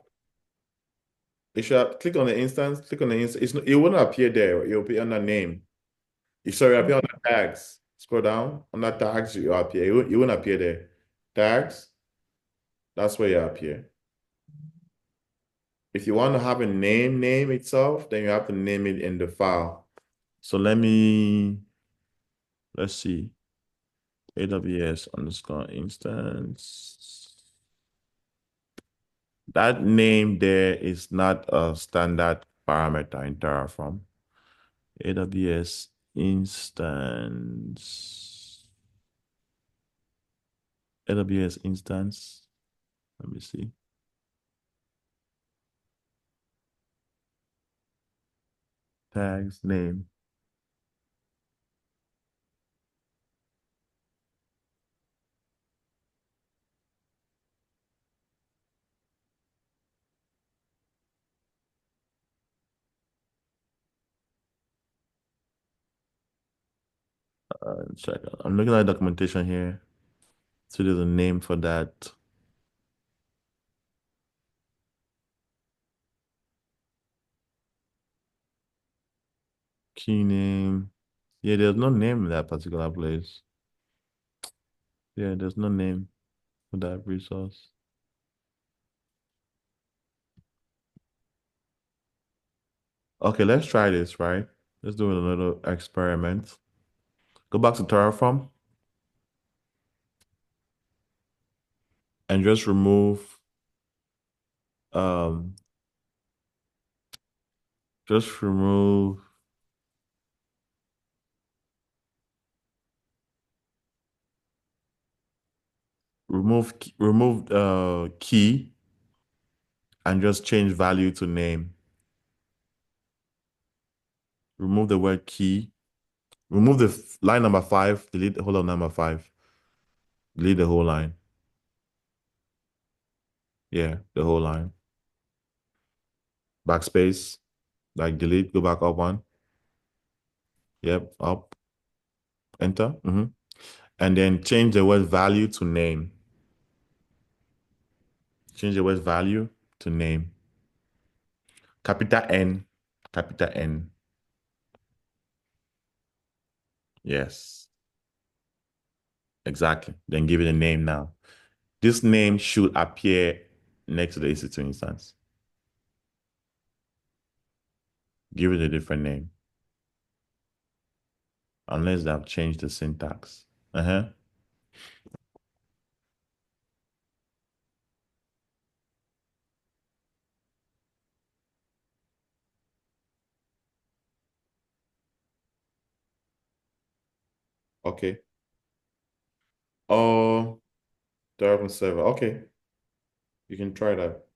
You should click on the instance. Click on the instance. It won't appear there. It will be under name. It sorry, appear on Okay. the tags. Scroll down. Under tags, you appear. It won't appear there. Tags. That's where you appear. If you want to have a name itself, then you have to name it in the file. So let's see. AWS underscore instance. That name there is not a standard parameter in Terraform. AWS instance. AWS instance. Let me see. Tags name. check. I'm looking at documentation here. So there's a name for that. Key name. Yeah, there's no name in that particular place. Yeah, there's no name for that resource. Okay, let's try this, right? Let's do a little experiment. Go back to Terraform and just um just remove key and just change value to name. Remove the word key. Remove the line number 5, delete the whole of number 5. Delete the whole line. Yeah, the whole line. Backspace, like delete, go back up one. Yep, up, enter. And then change the word value to name. Change the word value to name. Capital N, capital N. Yes, exactly. Then give it a name now. This name should appear next to the EC2 instance. Give it a different name, unless they have changed the syntax. Okay. Oh, Terraform server. Okay, you can try that.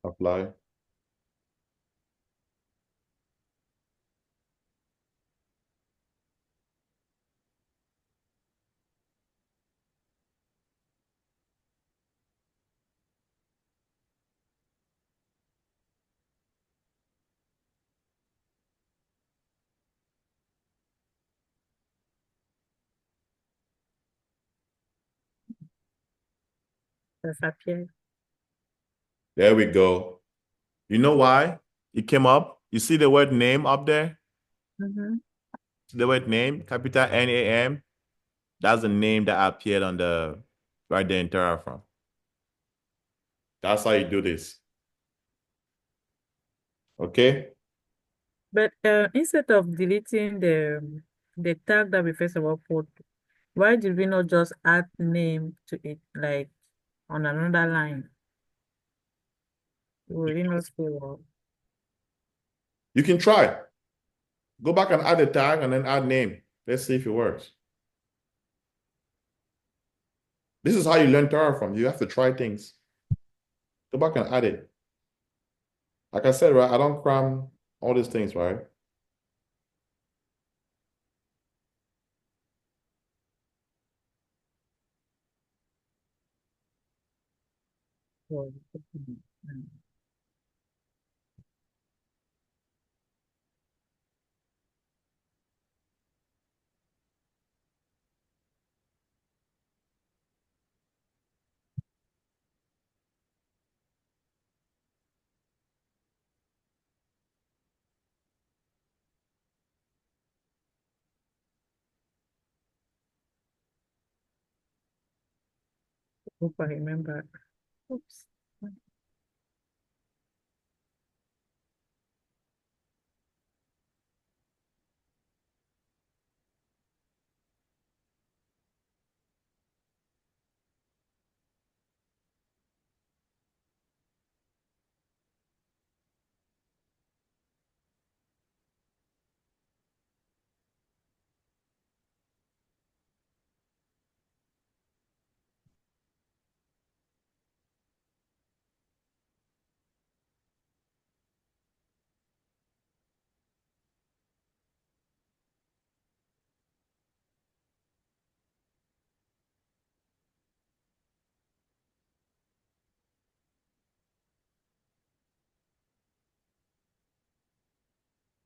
Apply. That's appeared. There we go. You know why it came up? You see the word name up there? Mm-hmm. The word name, capital NAM. That's the name that appeared on the right there in Terraform. That's how you do this. Okay? But instead of deleting the tag that we first of all put, why did we not just add name to it, like on another line? Will it not say well? You can try. Go back and add a tag and then add name. Let's see if it works. This is how you learn Terraform. You have to try things. Go back and add it. Like I said, right, I don't cram all these things, right? Well, Hope I remember. Oops.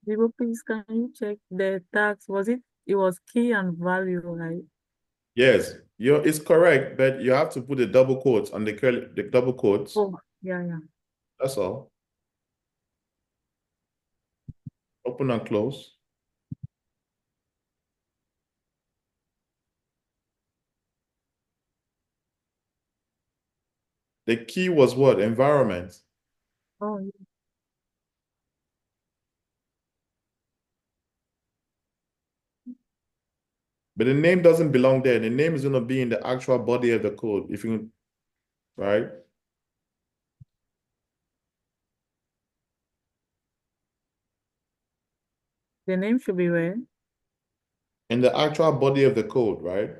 People, please can you check the tags? It was key and value, right? Yes, it's correct, but you have to put the double quotes on the double quotes. Oh, yeah, yeah. That's all. Open and close. The key was what? Environment. Oh, yeah. But the name doesn't belong there. The name is going to be in the actual body of the code. If you, right? The name should be where? In the actual body of the code, right?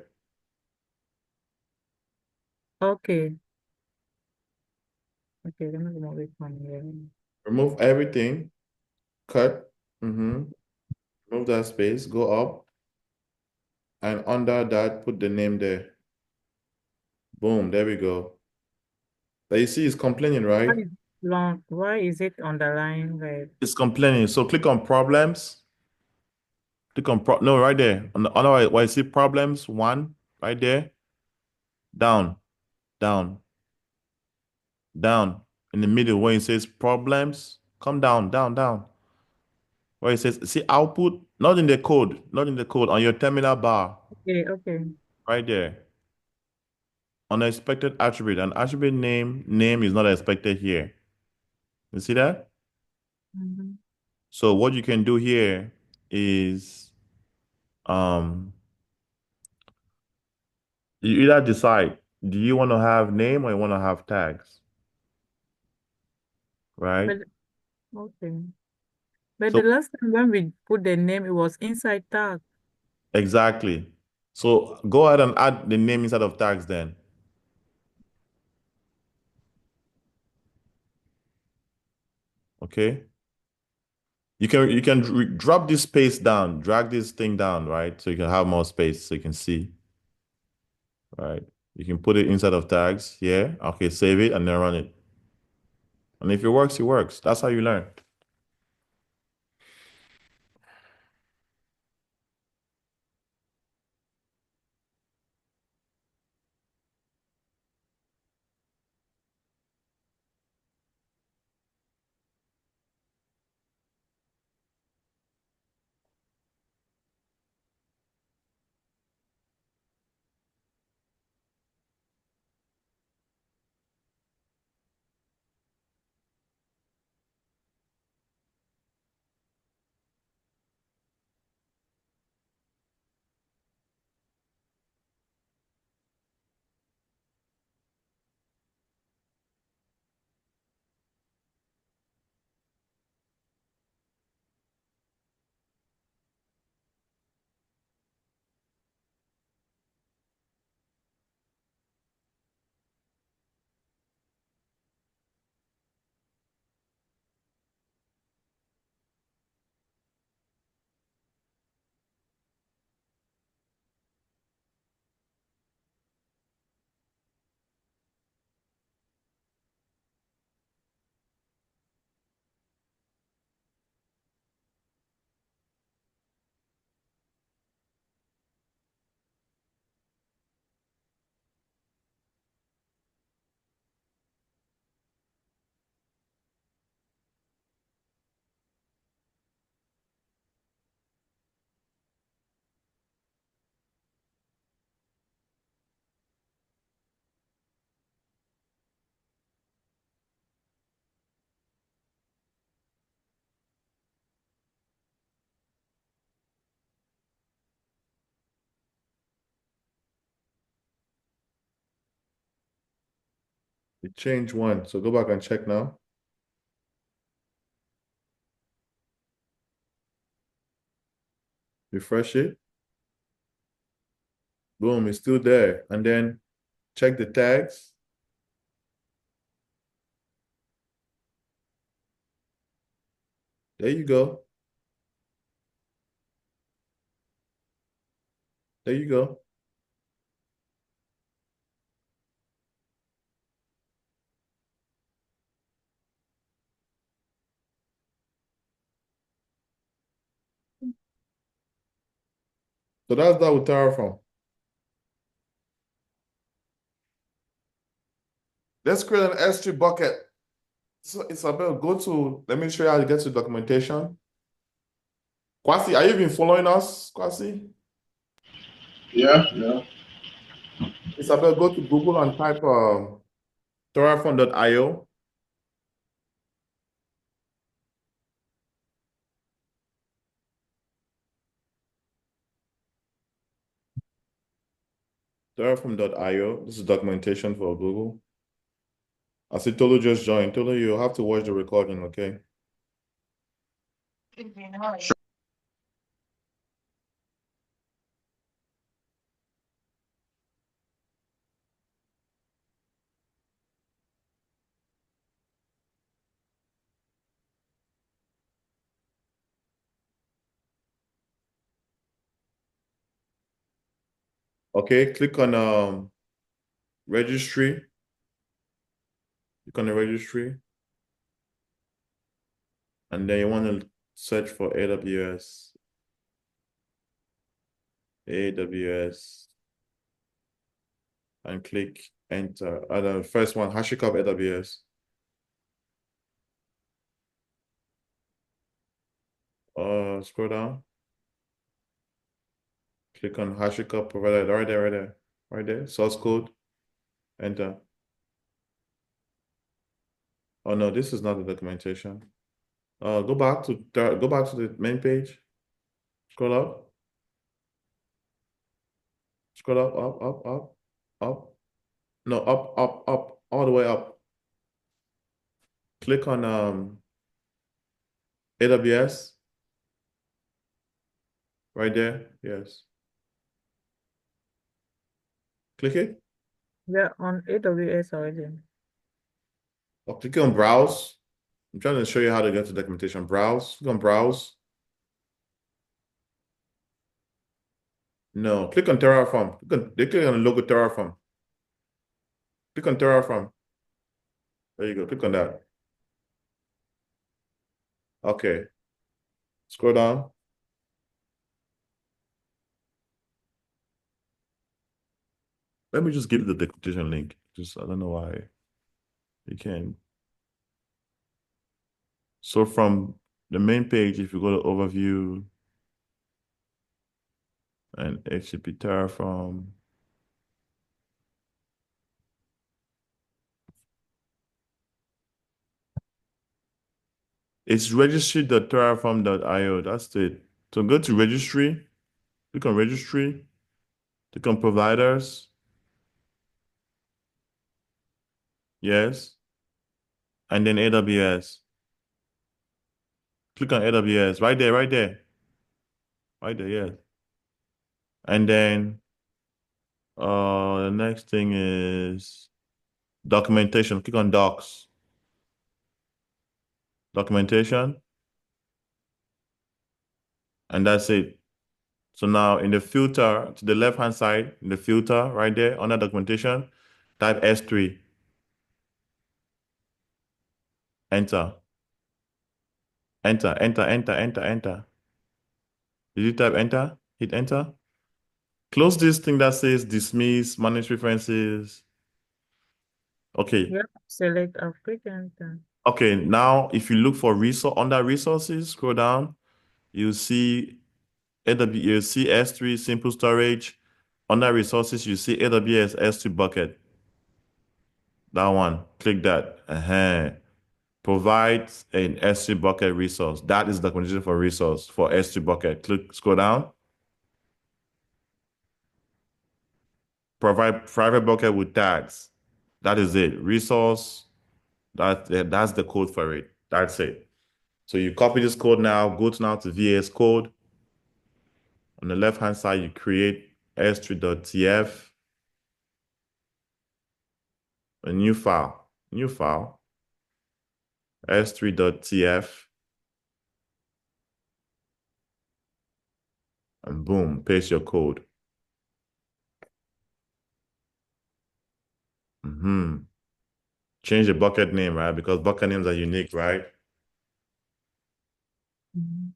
Okay. Okay, let me remove it from here. Remove everything. Cut. Remove that space. Go up. And under that, put the name there. Boom. There we go. But you see, it's complaining, Why right? is long? Why is it underlined red? It's complaining. So click on problems. Click on no, right there. On the other way, where you see problems, one, right there. Down, down, down. In the middle, where it says problems, come down, down, down. Where it says, see output, not in the code, on your terminal bar, Okay, okay. right there. Unexpected attribute. An attribute name is not expected here. You see that? Mm-hmm. So what you can do here is um you either decide, do you want to have name or you want to have tags, right? But okay. But So the last time when we put the name, it was inside tag. exactly. So go ahead and add the name inside of tags then. Okay. You can drop this space down, drag this thing down, right? So you can have more space so you can see, right? You can put it inside of tags. Yeah. Okay, save it and then run it. And if it works, it works. That's how you learn. It changed one. So go back and check now. Refresh it. Boom, it's still there. And then check the tags. There you go. There you go. So that's that with Terraform. Let's create an S3 bucket. So Isabel, go to, let me show you how to get to documentation. Kwasi, are you even following us, Kwasi? Yeah, yeah. Isabel, go to Google and type terraform.io. Terraform.io. This is documentation for Google. I see Tolu just joined. Tolu, you have to watch the recording, okay? Okay, click on registry. Click on the registry. And then you want to search for AWS. AWS. And click enter. The first one, HashiCorp AWS. Scroll down. Click on HashiCorp provider. Right there, right there. Right there. Source code. Enter. Oh no, this is not the documentation. Go back to the main page. Scroll up. Scroll up. No, up, all the way up. Click on AWS. Right there. Yes. Click it. Yeah, on AWS already. Or click on browse. I'm trying to show you how to get to documentation. Browse. Click on browse. No, click on Terraform. Click on the logo Terraform. Click on Terraform. There you go. Click on that. Okay. Scroll down. Let me just give you the documentation link. Just I don't know why you can. So from the main page, if you go to overview and HTTP Terraform, it's registry.terraform.io. That's it. So go to registry, click on registry, click on providers. Yes. And then AWS. Click on AWS. Right there, right there. Right there, yeah. And then the next thing is documentation. Click on docs. Documentation. And that's it. So now in the filter to the left-hand side, in the filter right there under documentation, type S3. Enter. Enter. Did you type enter? Hit enter. Close this thing that says dismiss, manage preferences. Okay. Yeah, select applicant. Okay, now if you look for resource under resources, scroll down, you see AWS, you see S3 simple storage. Under resources, you see AWS S3 bucket. That one, click that. Provide an S3 bucket resource. That is documentation for resource for S3 bucket. Click, scroll down. Provide private bucket with tags. That is it. Resource, that's the code for it. That's it. So you copy this code now, go to now to VS Code. On the left-hand side, you create s3.tf, a new file, s3.tf, and boom, paste your code. Change the bucket name, right? Because bucket names are unique, right? Mhm.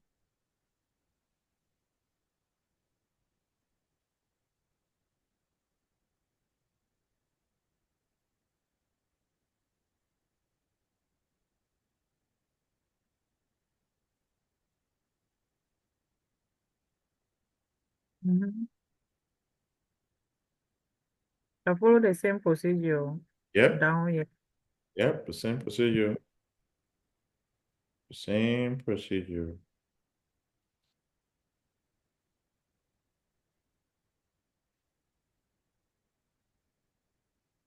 Mhm. I follow the same procedure Yep, down here. yep, the same procedure. Same procedure.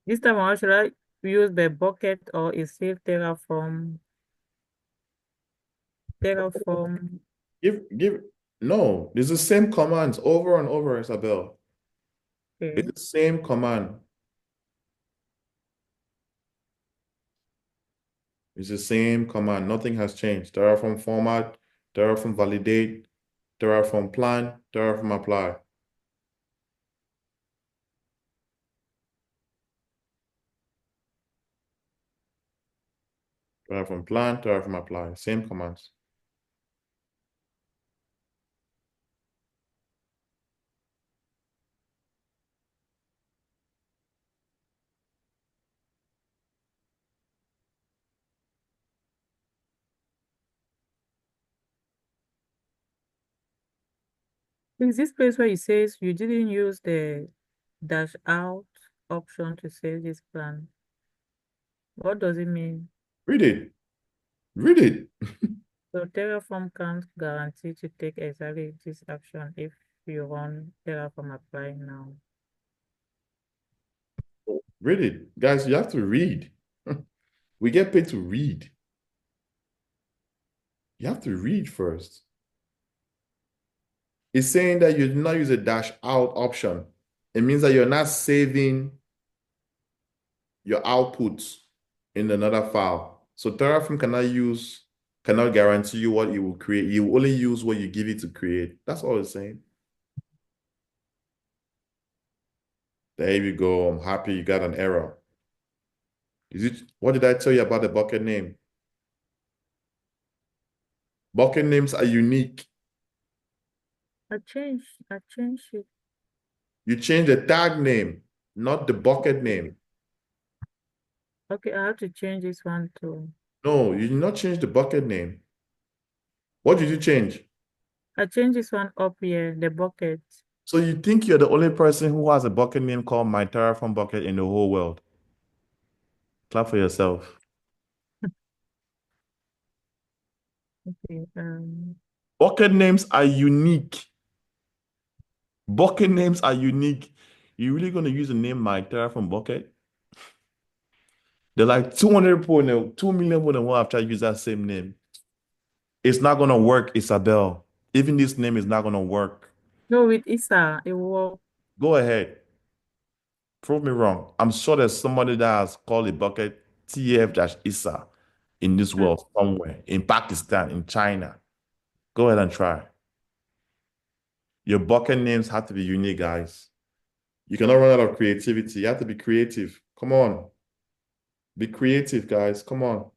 This time around, should I use the bucket or is it Terraform? Give, no, it's the same commands over and over, Isabel. It's Okay. the same command. It's the same command. Nothing has changed. Terraform format, Terraform validate, Terraform plan, Terraform apply. Terraform plan, Terraform apply. Same commands. Is this place where it says you didn't use the dash out option to save this plan? What does it mean? Read it. Read it. So Terraform can't guarantee to take exactly this action if you run Terraform apply now. Read it. Guys, you have to read. We get paid to read. You have to read first. It's saying that you do not use a dash out option. It means that you're not saving your outputs in another file. So Terraform cannot guarantee you what it will create. You only use what you give it to create. That's all it's saying. There you go. I'm happy you got an error. What did I tell you about the bucket name? Bucket names are unique. I changed it. You change the tag name, not the bucket name. Okay, I have to change this one too. No, you did not change the bucket name. What did you change? I changed this one up here, the bucket. So you think you're the only person who has a bucket name called My Terraform Bucket in the whole world? Clap for yourself. Okay. Bucket names are unique. Bucket names are unique. You really gonna use the name My Terraform Bucket? They're like 200 people in the 2 million people in the world have tried to use that same name. It's not gonna work, Isabel. Even this name is not gonna work. No, with Isa, it will. Go ahead. Prove me wrong. I'm sure there's somebody that has called a bucket TF-ISA in this Mm. world somewhere, in Pakistan, in China. Go ahead and try. Your bucket names have to be unique, guys. You cannot run out of creativity. You have to be creative. Come on. Be creative, guys. Come on.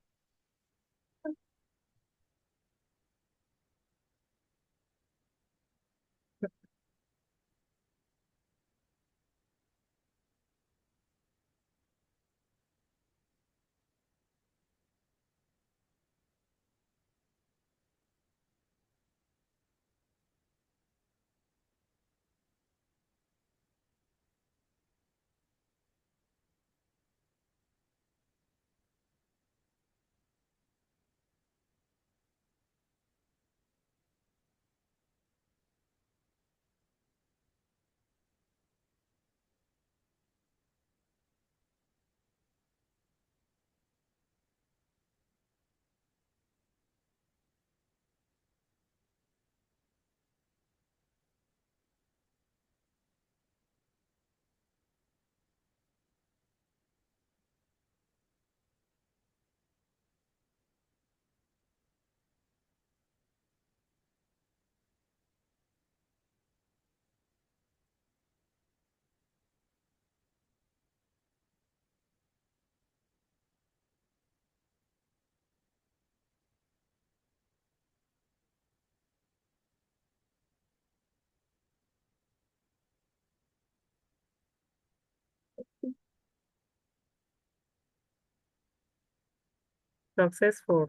Successful.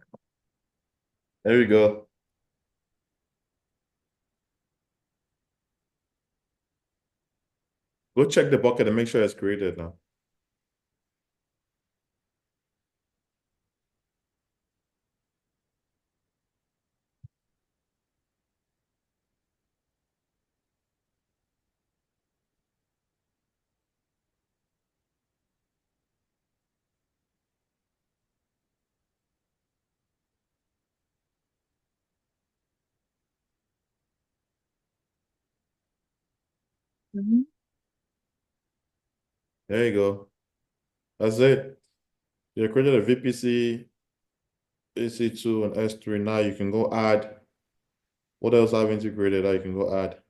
There we go. Go check the bucket and make sure it's created now. Mhm. There you go. That's it. You created a VPC, EC2, and S3. Now you can go add. What else I've integrated that you can go add?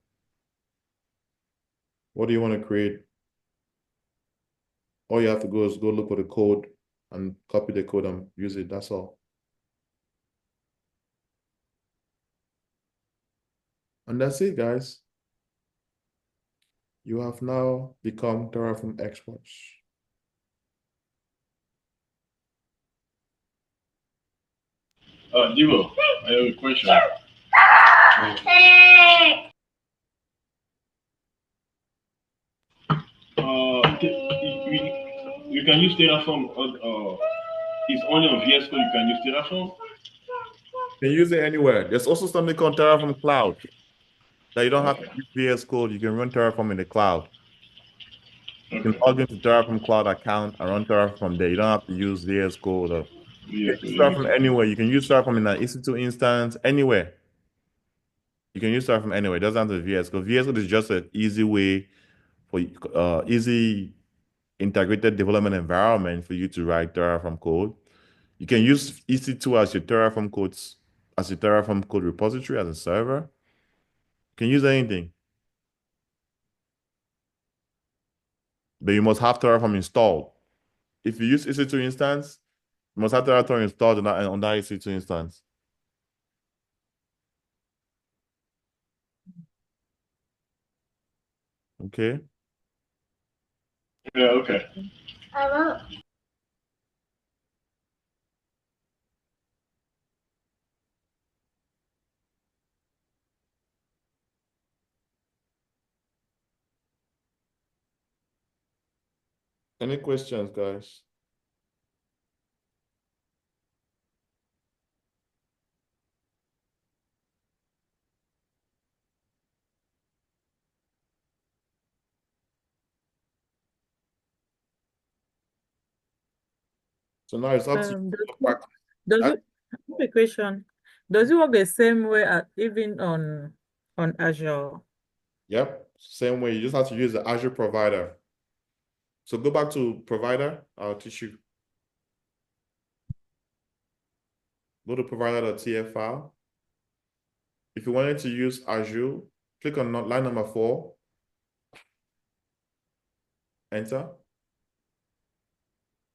What do you want to create? All you have to go is go look for the code and copy the code and use it. That's all. And that's it, guys. You have now become Terraform experts. Divo, I have a question. You can use Terraform. It's only on VS Code you can use Terraform. You can use it anywhere. There's also something called Terraform Cloud that you don't have to Okay. use VS Code. You can run Terraform in the cloud. You can Okay. log into Terraform Cloud account and run Terraform from there. You don't have to use VS Code. Or, you VS can Code. use Yeah, Terraform okay. anywhere. You can use Terraform in an EC2 instance, anywhere. You can use Terraform anywhere. It doesn't have to be VS Code. VS Code is just an easy way for easy integrated development environment for you to write Terraform code. You can use EC2 as your Terraform codes, as your Terraform code repository as a server. You can use anything, but you must have Terraform installed. If you use EC2 instance, you must have Terraform installed on that EC2 instance. Okay. Yeah, okay. Any questions, guys? So now it's up to you Um, to does go it, back. does I- it, I have a question. Does it work the same way as even on Azure? Yep, same way. You just have to use the Azure provider. So go back to provider. I'll teach you. Go to provider.tf file. If you wanted to use Azure, click on line number 4, enter,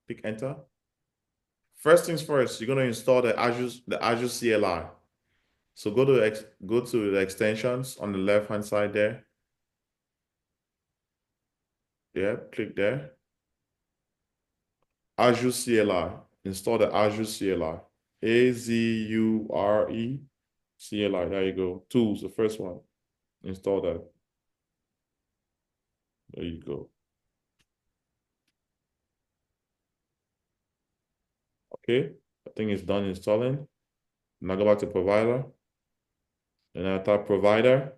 click enter. First things first, you're going to install the Azure CLI. So go to the extensions on the left-hand side there. Yeah, click there. Azure CLI. Install the Azure CLI. Azure CLI. There you go. Tools, the first one. Install that. There you go. Okay. I think it's done installing. Now go back to provider. And I type provider.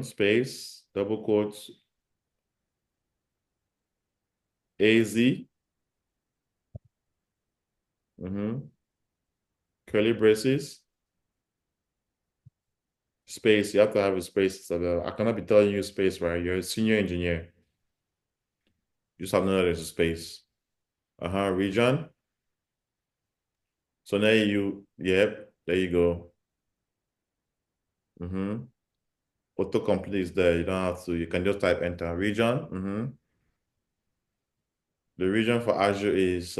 Space, double quotes, AZ. Curly braces. Space. You have to have a space. I cannot be telling you space, right? You're a senior engineer. You just have to know there's a space. Region. So now yep, there you go. Autocomplete is there. You don't have to, you can just type enter. Region. The region for Azure is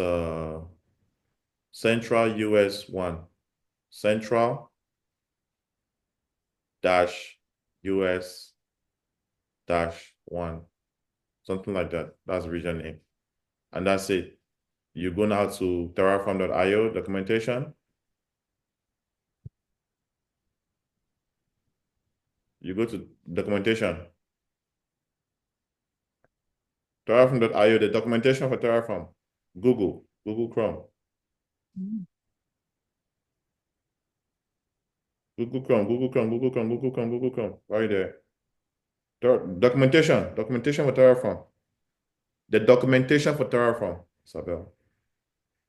Central US 1. Central dash US dash 1. something like that. That's the region name. And that's it. You go now to terraform.io documentation. You go to documentation. Terraform.io, the documentation for Terraform. Google Chrome. Mm. Google Chrome. Right there. Documentation for Terraform. The documentation for Terraform, Isabel.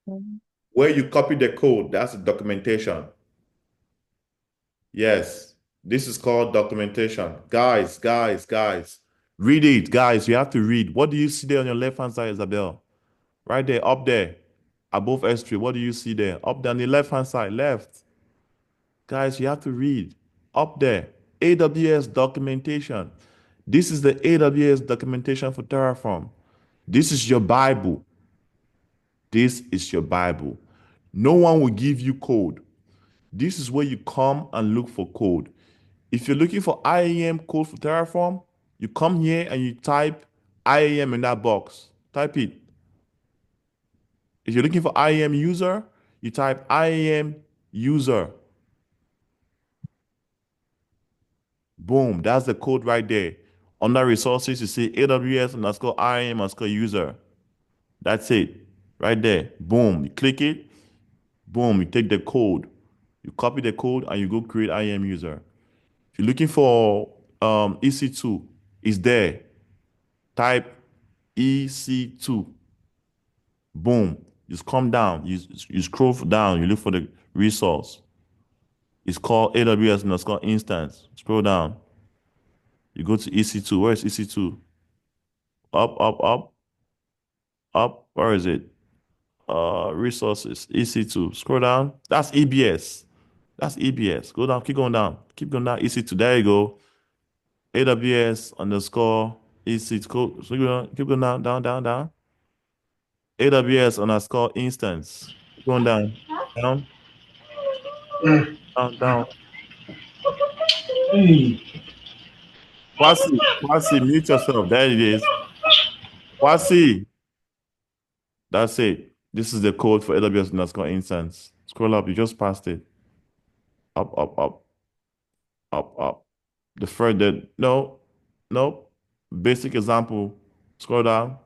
Mm. Where you copy the code, that's the documentation. Yes, this is called documentation. Guys. Read it, guys. You have to read. What do you see there on your left-hand side, Isabel? Right there, up there, above S3. What do you see there? Up there on the left-hand side, left. Guys, you have to read. Up there, AWS documentation. This is the AWS documentation for Terraform. This is your Bible. This is your Bible. No one will give you code. This is where you come and look for code. If you're looking for IAM code for Terraform, you come here and you type IAM in that box. Type it. If you're looking for IAM user, you type IAM user. Boom, that's the code right there. Under resources, you see AWS underscore IAM underscore user. That's it. Right there. Boom. You click it. Boom. You take the code. You copy the code and you go create IAM user. If you're looking for EC2, it's there. Type EC2. Boom. Just come down. You scroll down. You look for the resource. It's called AWS underscore instance. Scroll down. You go to EC2. Where is EC2? Up. Up. Where is it? Resources. EC2. Scroll down. That's EBS. That's EBS. Go down. Keep going down. Keep going down. EC2. There you go. AWS underscore EC2. So keep going down. AWS underscore instance. Keep going down, down. Hey. Kwasi, mute yourself. There it is. Kwasi. That's it. This is the code for AWS underscore instance. Scroll up. You just passed it. Up. Up. The further, no. Basic example. Scroll down.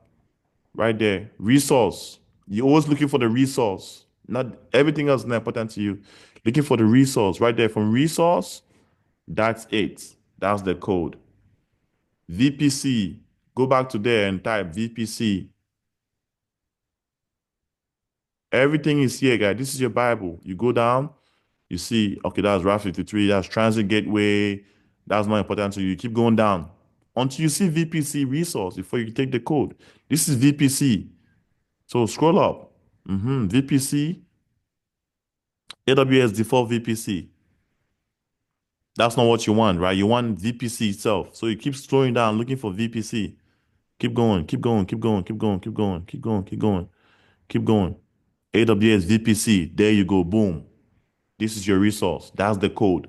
Right there. Resource. You're always looking for the resource. Not everything else is not important to you. Looking for the resource. Right there. From resource, that's it. That's the code. VPC. Go back to there and type VPC. Everything is here, guys. This is your Bible. You go down, you see, okay, that's Route 53, that's Transit Gateway. That's not important to you. You keep going down until you see VPC resource before you take the code. This is VPC. So scroll up. VPC, AWS default VPC. That's not what you want, right? You want VPC itself. So you keep slowing down, looking for VPC. Keep going. AWS VPC. There you go. Boom. This is your resource. That's the code.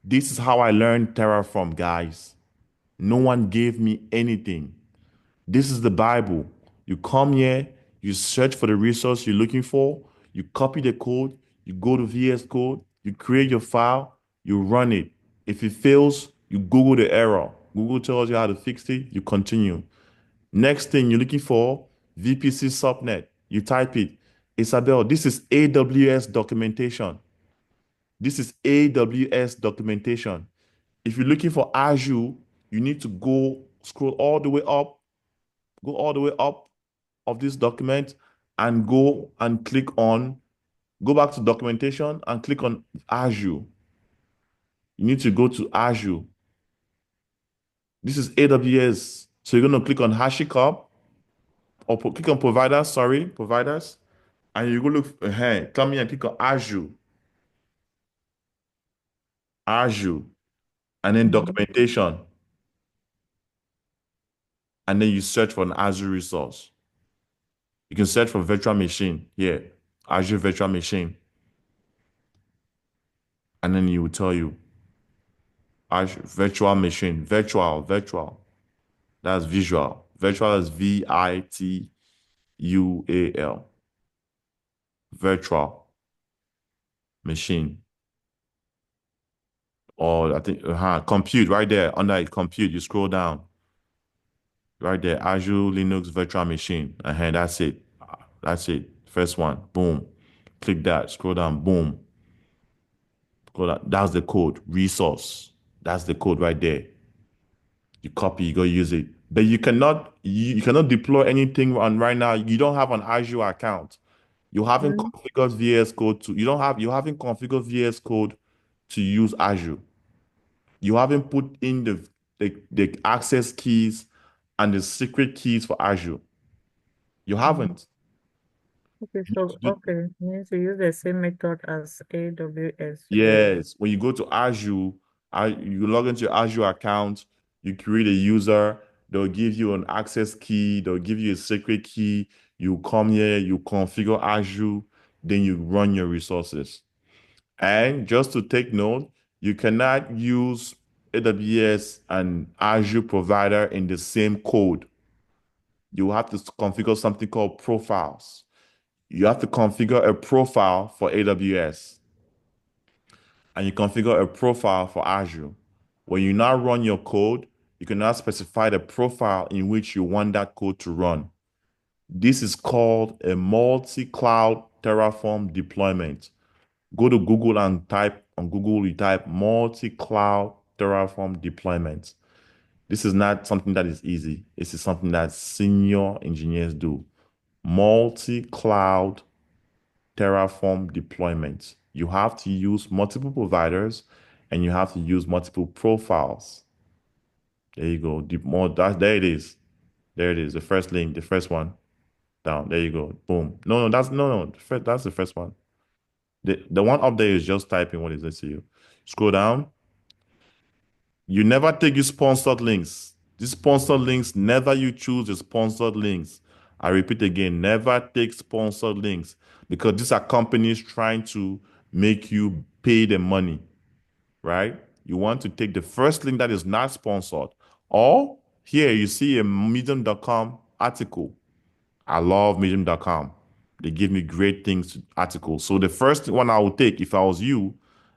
This is how I learned Terraform, guys. No one gave me anything. This is the Bible. You come here, you search for the resource you're looking for, you copy the code, you go to VS Code, you create your file, you run it. If it fails, you Google the error. Google tells you how to fix it, you continue. Next thing you're looking for, VPC subnet. You type it. Isabel, this is AWS documentation. This is AWS documentation. If you're looking for Azure, you need to scroll all the way up, go all the way up of this document and go back to documentation and click on Azure. You need to go to Azure. This is AWS. So you're going to click on HashiCorp or click on providers. And you go look, come here and click on Azure, and then Mhm. documentation. And then you search for an Azure resource. You can search for virtual machine here, Azure virtual machine. And then it will tell you Azure virtual machine, virtual. That's visual. Virtual is VITUAL. Virtual machine. Or I think compute right there under it, compute. You scroll down right there, Azure Linux virtual machine. And that's it. That's it. First one. Boom. Click that. Scroll down. Boom. Scroll down. That's the code. Resource. That's the code right there. You copy. You go use it. But you cannot deploy anything on right now. You don't have an Azure account. You haven't Mm, configured VS Code to you haven't configured VS Code to use Azure. You haven't put in the access keys and the secret keys for Azure. You mm. haven't. Okay, You so need to do- okay, you need to use the same method as AWS, right? Yes, when you go to Azure, you log into your Azure account, you create a user, they'll give you an access key, they'll give you a secret key. You come here, you configure Azure, then you run your resources. And just to take note, you cannot use AWS and Azure provider in the same code. You have to configure something called profiles. You have to configure a profile for AWS and you configure a profile for Azure. When you now run your code, you can now specify the profile in which you want that code to run. This is called a multi-cloud Terraform deployment. Go to Google and type on Google, you type multi-cloud Terraform deployment. This is not something that is easy. This is something that senior engineers do. Multi-cloud Terraform deployment. You have to use multiple providers and you have to use multiple profiles. There you go. There it is. There it is. The first link, the first one down. There you go. Boom. No. That's the first one. The one up there is just typing what is it to you. Scroll down. You never take your sponsored links. These sponsored links, never you choose the sponsored links. I repeat again, never take sponsored links because these are companies trying to make you pay the money, right? You want to take the first link that is not sponsored. Or here you see a medium.com article. I love medium.com. They give me great things, articles. So the first one I would take if I was you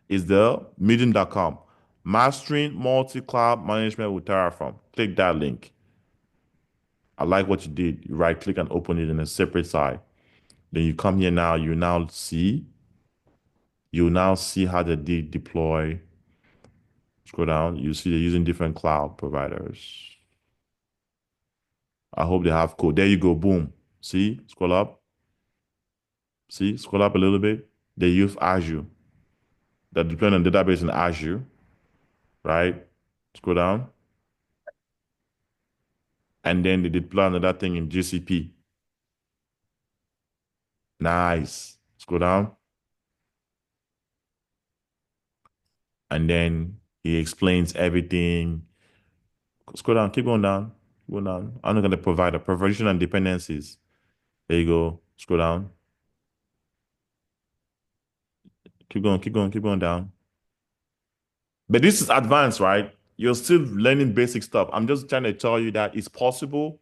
is the medium.com. Mastering multi-cloud management with Terraform. Click that link. I like what you did. You right click and open it in a separate side. Then you come here now, you now see how they deploy. Scroll down, you see they're using different cloud providers. I hope they have code. There you go, boom. See, scroll up. See, scroll up a little bit. They use Azure. They're deploying on database in Azure, right? Scroll down. And then they deploy another thing in GCP. Nice. Scroll down. And then he explains everything. Scroll down, keep going down. Keep going down. I'm not going to provide a provision and dependencies. There you go. Scroll down. Keep going down. But this is advanced, right? You're still learning basic stuff. I'm just trying to tell you that it's possible.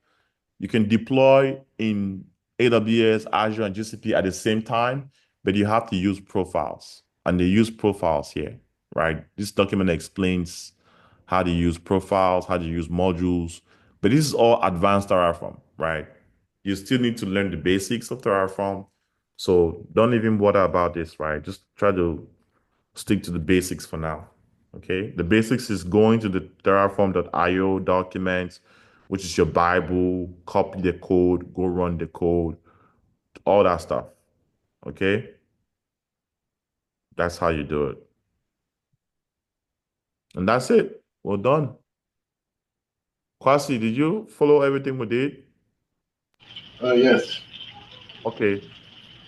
You can deploy in AWS, Azure, and GCP at the same time, but you have to use profiles. And they use profiles here, right? This document explains how to use profiles, how to use modules, but this is all advanced Terraform, right? You still need to learn the basics of Terraform. So don't even bother about this, right? Just try to stick to the basics for now. Okay. The basics is going to the terraform.io document, which is your Bible, copy the code, go run the code, all that stuff. Okay. That's how you do it. And that's it. Well done. Kwasi, did you follow everything we did? Yes. Okay.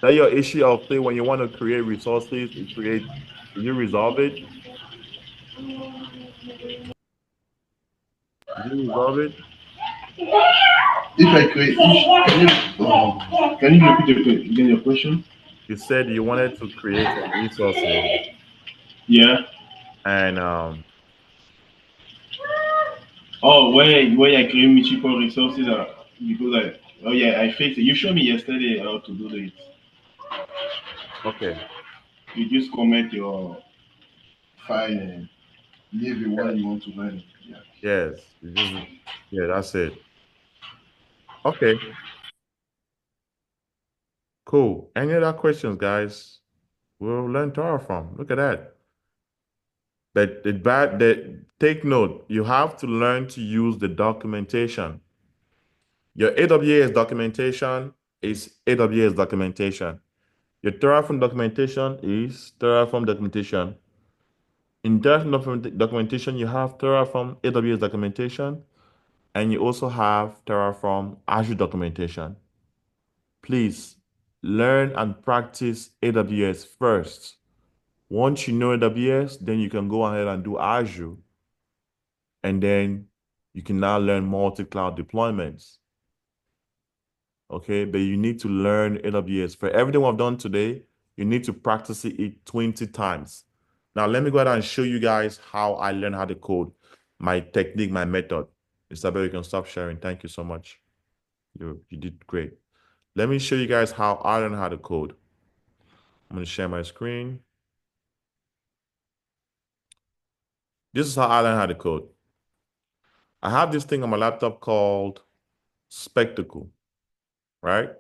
That your issue of say when you want to create resources, did you resolve it? Did you resolve it? If I create, can you repeat again your question? You said you wanted to create some resources Yeah. and Oh, where I create multiple resources because oh yeah, I faced it. You showed me yesterday how to do it. Okay. You just comment your file and leave the one you want to run it. Yeah. Yes. Yeah, that's it. Okay. Cool. Any other questions, guys? We'll learn Terraform. Look at that. That take note, you have to learn to use the documentation. Your AWS documentation is AWS documentation. Your Terraform documentation is Terraform documentation. In Terraform documentation, you have Terraform AWS documentation, and you also have Terraform Azure documentation. Please learn and practice AWS first. Once you know AWS, then you can go ahead and do Azure, and then you can now learn multi-cloud deployments. Okay, but you need to learn AWS. For everything we've done today, you need to practice it 20 times. Now, let me go ahead and show you guys how I learned how to code, my technique, my method. Isabel, you can stop sharing. Thank you so much. You did great. Let me show you guys how I learned how to code. I'm going to share my screen. This is how I learned how to code. I have this thing on my laptop called Spectacle, right?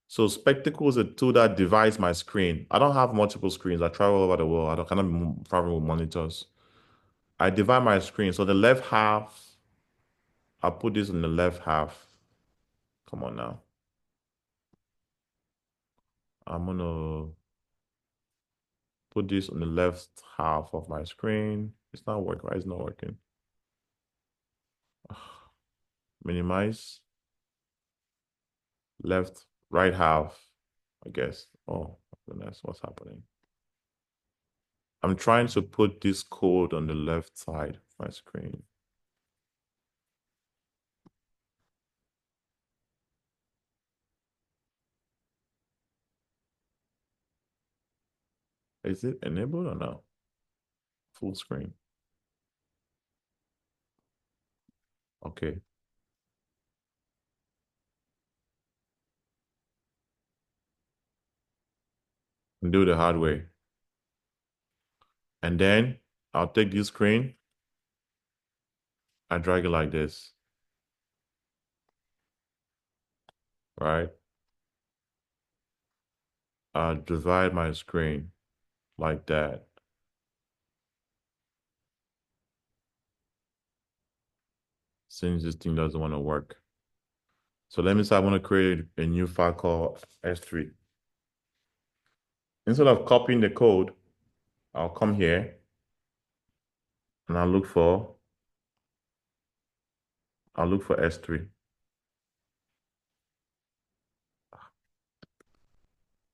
So Spectacle is a tool that divides my screen. I don't have multiple screens. I travel over the world. I don't cannot be traveling with monitors. I divide my screen. So the left half, I'll put this in the left half. Come on now. I'm gonna put this on the left half of my screen. It's not working. Why is it not working? Minimize. Left, right half, I guess. Oh, goodness, what's happening? I'm trying to put this code on the left side of my screen. Is it enabled or no? Full screen. Okay. And do the hard way. And then I'll take this screen, I drag it like this, right? I'll divide my screen like that. Since this thing doesn't want to work. So let me say I want to create a new file called S3. Instead of copying the code, I'll come here and I'll look for S3.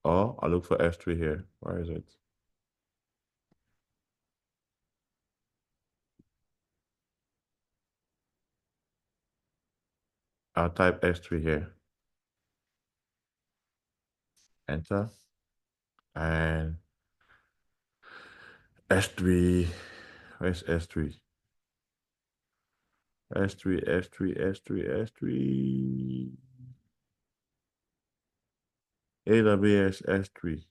Or I'll look for S3 here. Where is it? I'll type S3 here. Enter. And S3. Where's S3? S3, S3, S3, S3. AWS S3.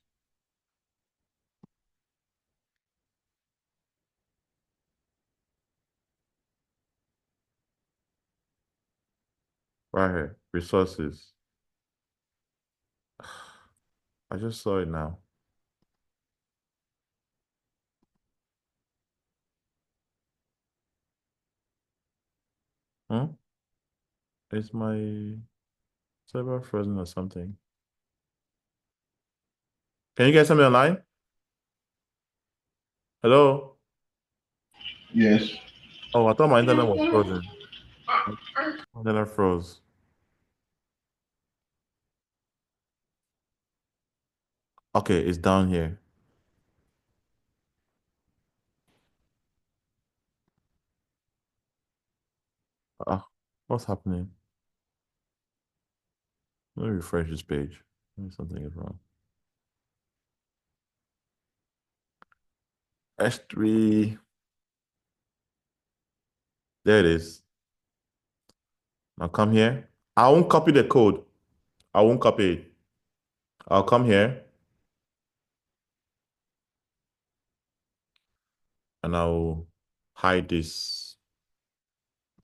Right here. Resources. I just saw it now. Huh? Is my server frozen or something? Can you guys hear me online? Hello? Yes. Oh, I thought my internet was frozen. My internet froze. Okay, it's down here. What's happening? Let me refresh this page. Maybe something is wrong. S3. There it is. I'll come here. I won't copy the code. I won't copy it. I'll come here and I'll hide this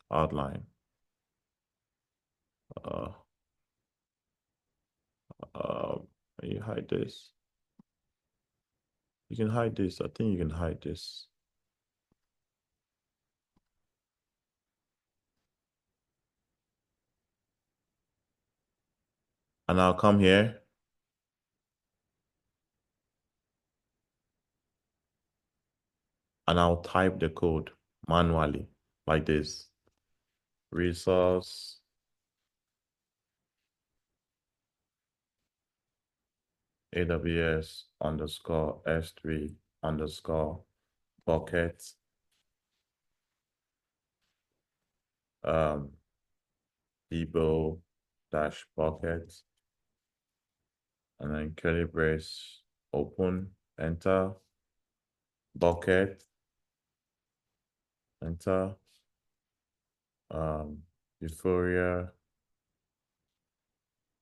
outline. Uh, uh, you hide this. You can hide this. I think you can hide this. And I'll come here and I'll type the code manually like this. Resource AWS underscore S3 underscore bucket um debo dash bucket and then curly brace open enter bucket enter euphoria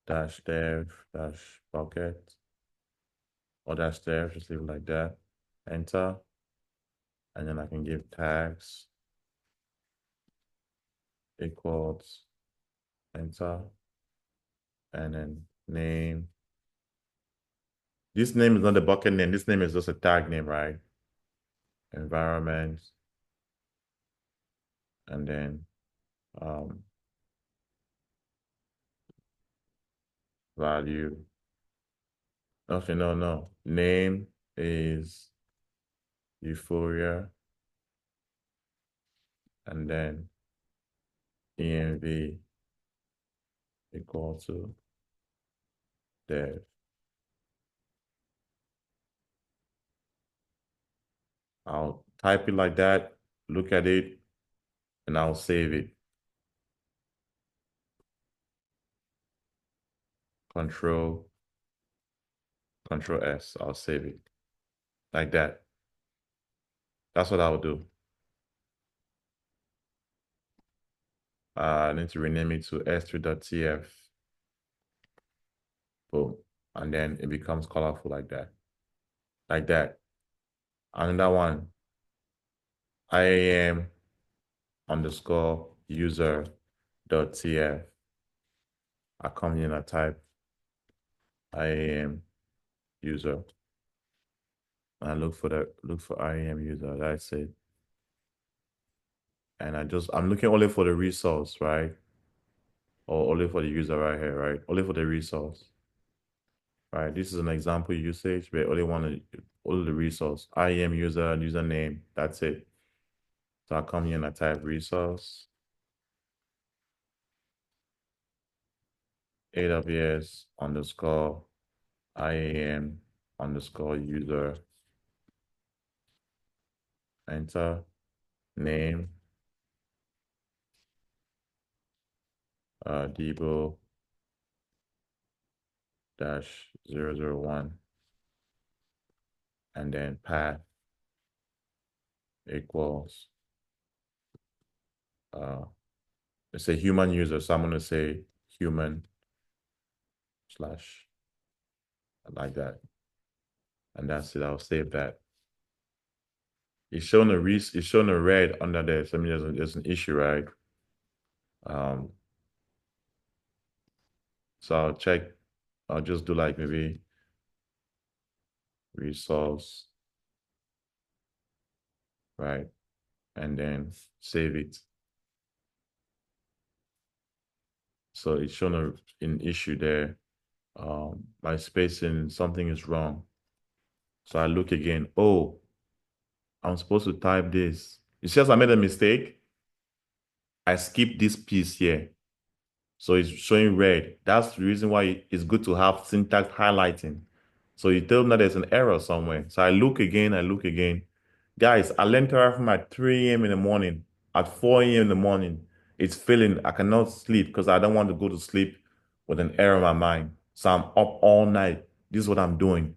dash dev dash bucket or dash dev, just leave it like that, enter, and then I can give tags equals enter and then name. This name is not the bucket name, this name is just a tag name, right? Environment and then value. Okay, no. Name is Euphoria and then env equal to dev. I'll type it like that, look at it, and I'll save it. Control S, I'll save it like that. That's what I'll do. I need to rename it to s3.tf. Boom. And then it becomes colorful like that. Like that. Another one, IAM underscore user dot tf. I come here and I type IAM user. And I look for IAM user. That's it. And I'm looking only for the resource, right? Or only for the user right here, right? Only for the resource. Right. This is an example usage, but only the resource. IAM user, username. That's it. So I come here and I type resource, AWS underscore IAM underscore user, enter, name, debo dash 001, and then path equals, let's say human user. So I'm going to say human slash like that. And that's it. I'll save that. It's showing a red under there. So I mean, there's an issue, right? So I'll just do like maybe resource, right? And then save it. So it's showing an issue there. My spacing, something is wrong. So I look again. Oh, I'm supposed to type this. It's just I made a mistake. I skipped this piece here. So it's showing red. That's the reason why it's good to have syntax highlighting. So you tell me that there's an error somewhere. So I look again, I look again. Guys, I learned Terraform at 3 a.m. in the morning. At 4 a.m. in the morning, it's failing. I cannot sleep because I don't want to go to sleep with an error in my mind. So I'm up all night. This is what I'm doing.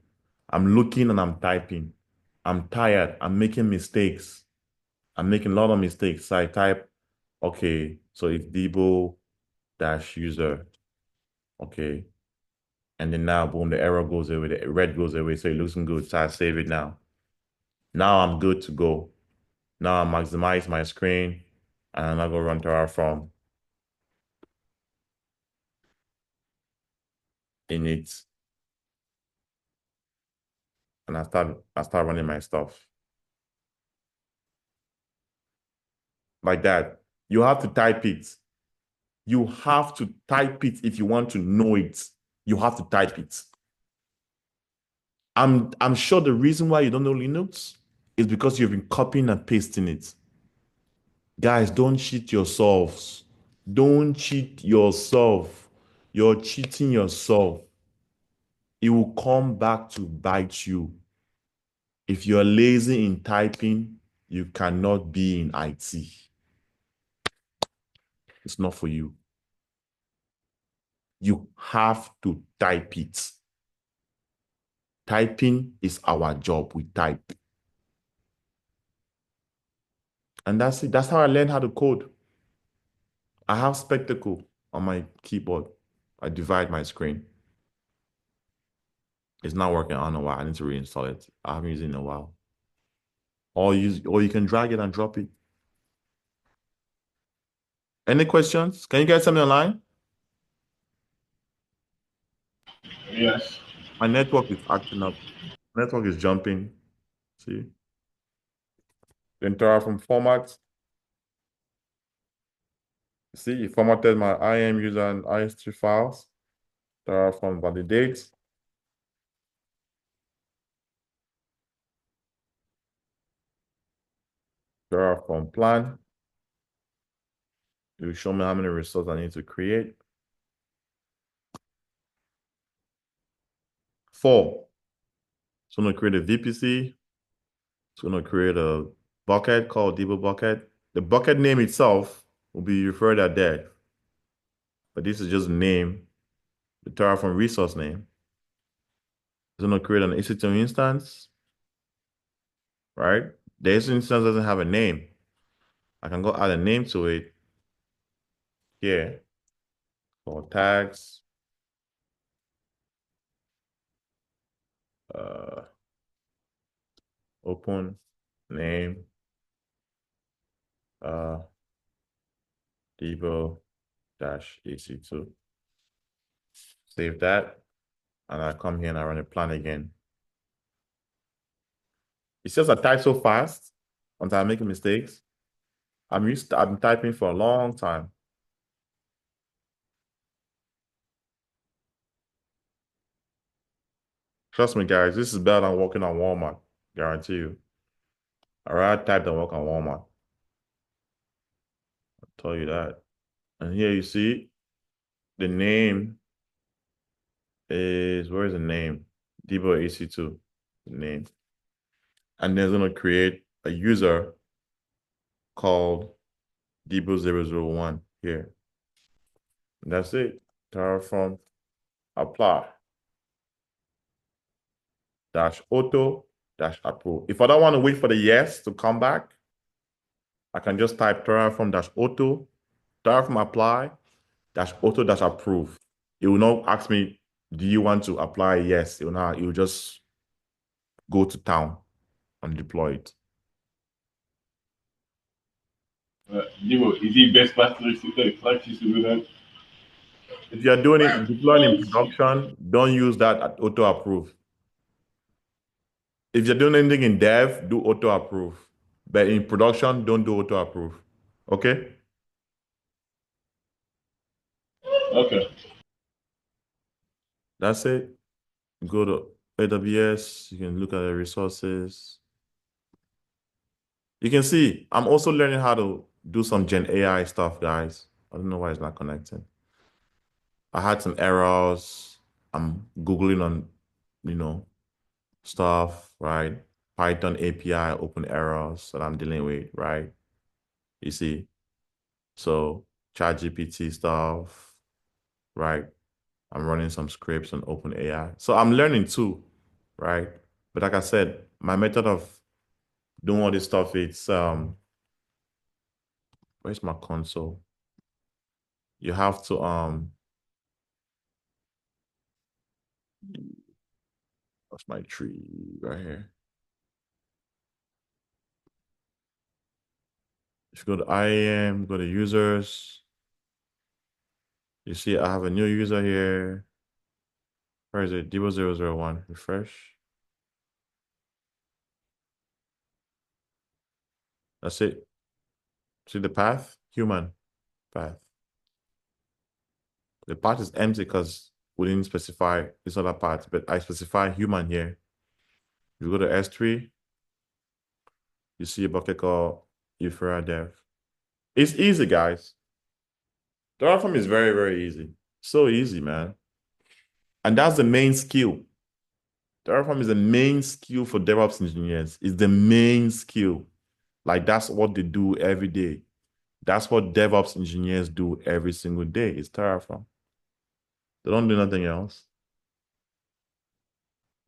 I'm looking and I'm typing. I'm tired. I'm making mistakes. I'm making a lot of mistakes. So I type, okay, so it's Debo dash user. Okay. And then now, boom, the error goes away, the red goes away, so it looks good. So I save it now. Now I'm good to go. Now I maximize my screen and I'm gonna run Terraform in it. And I start running my stuff. Like that. You have to type it. You have to type it if you want to know it. You have to type it. I'm sure the reason why you don't know Linux is because you've been copying and pasting it. Guys, don't cheat yourselves. Don't cheat yourself. You're cheating yourself. It will come back to bite you. If you're lazy in typing, you cannot be in IT. It's not for you. You have to type it. Typing is our job. We type. And that's it. That's how I learned how to code. I have spectacle on my keyboard. I divide my screen. It's not working. I don't know why. I need to reinstall it. I haven't used it in a while. Or you can drag it and drop it. Any questions? Can you guys send me online? Yes. My network is acting up. Network is jumping. See? Then Terraform format. See, it formatted my IAM user and IS3 files. Terraform validate. Terraform plan. It will show me how many resources I need to create. 4. It's going to create a VPC. It's going to create a bucket called Debo bucket. The bucket name itself will be referred at there. But this is just a name, the Terraform resource name. It's going to create an EC2 instance, right? The EC2 instance doesn't have a name. I can go add a name to it here for tags. Open name, Debo-EC2. Save that. And I come here and I run a plan again. It's just I type so fast until I'm making mistakes. I've been typing for a long time. Trust me, guys, this is better than working on Walmart. Guarantee you. I'd rather type than work on Walmart. I'll tell you that. And here you see the name is, where is the name? Debo-EC2, the name. And then it's going to create a user called Debo001 here. And that's it. Terraform apply dash auto dash approve. If I don't want to wait for the yes to come back, I can just type Terraform dash auto, Terraform apply dash auto dash approve. It will not ask me, do you want to apply? Yes. It will not. It will just go to town and deploy it. Debo, is it best practice to do that? If you're doing it, deploying in production, don't use that at auto approve. If you're doing anything in dev, do auto approve. But in production, don't do auto approve. Okay? Okay. That's it. Go to AWS. You can look at the resources. You can see I'm also learning how to do some Gen AI stuff, guys. I don't know why it's not connecting. I had some errors. I'm Googling on, stuff, right? Python API open errors that I'm dealing with, right? You see? So ChatGPT stuff, right? I'm running some scripts on OpenAI. So I'm learning too, right? But like I said, my method of doing all this stuff, it's where's my console? you have to what's my tree right here? If you go to IAM, go to users, you see I have a new user here. Where is it? Debo001. Refresh. That's it. See the path? Human path. The path is empty because we didn't specify this other path, but I specify human here. You go to S3, you see a bucket called Euphora Dev. It's easy, guys. Terraform is very, very easy. So easy, man. And that's the main skill. Terraform is the main skill for DevOps engineers. It's the main skill. Like that's what they do every day. That's what DevOps engineers do every single day. It's Terraform. They don't do nothing else.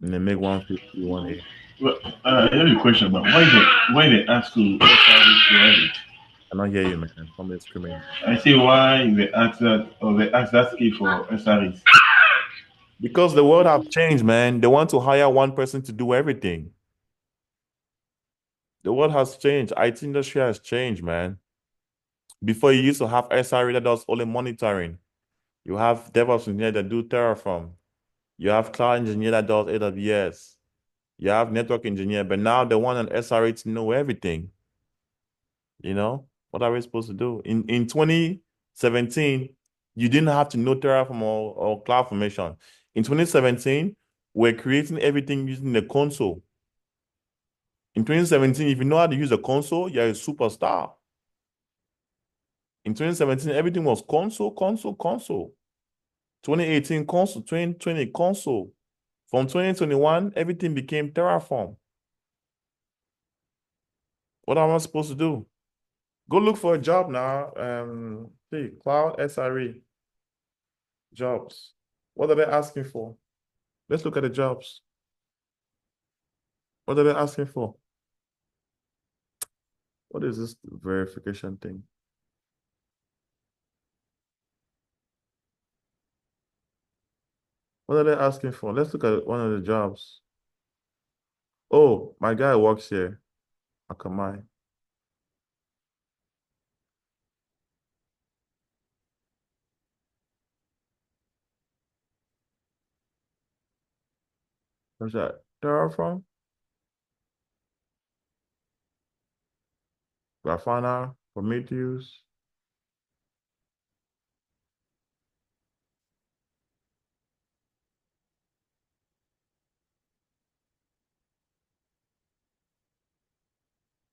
And they make 150, 180. Well, I have a question about why they ask you what service to write it. I cannot hear you, man. Somebody's screaming. I say why they ask that skill for SREs. Because the world have changed, man. They want to hire one person to do everything. The world has changed. IT industry has changed, man. Before you used to have SRE that does only monitoring. You have DevOps engineer that do Terraform. You have cloud engineer that does AWS. You have network engineer, but now they want an SRE to know everything. You know, what are we supposed to do? In 2017, you didn't have to know Terraform or CloudFormation. In 2017, we're creating everything using the console. In 2017, if you know how to use a console, you're a superstar. In 2017, everything was console, console, console. 2018 console, 2020 console. From 2021, everything became Terraform. What am I supposed to do? Go look for a job now. See, Cloud SRE jobs. What are they asking for? Let's look at the jobs. What are they asking for? What is this verification thing? What are they asking for? Let's look at one of the jobs. Oh, my guy works here. Akamai. Where's that? Terraform? Grafana? Prometheus?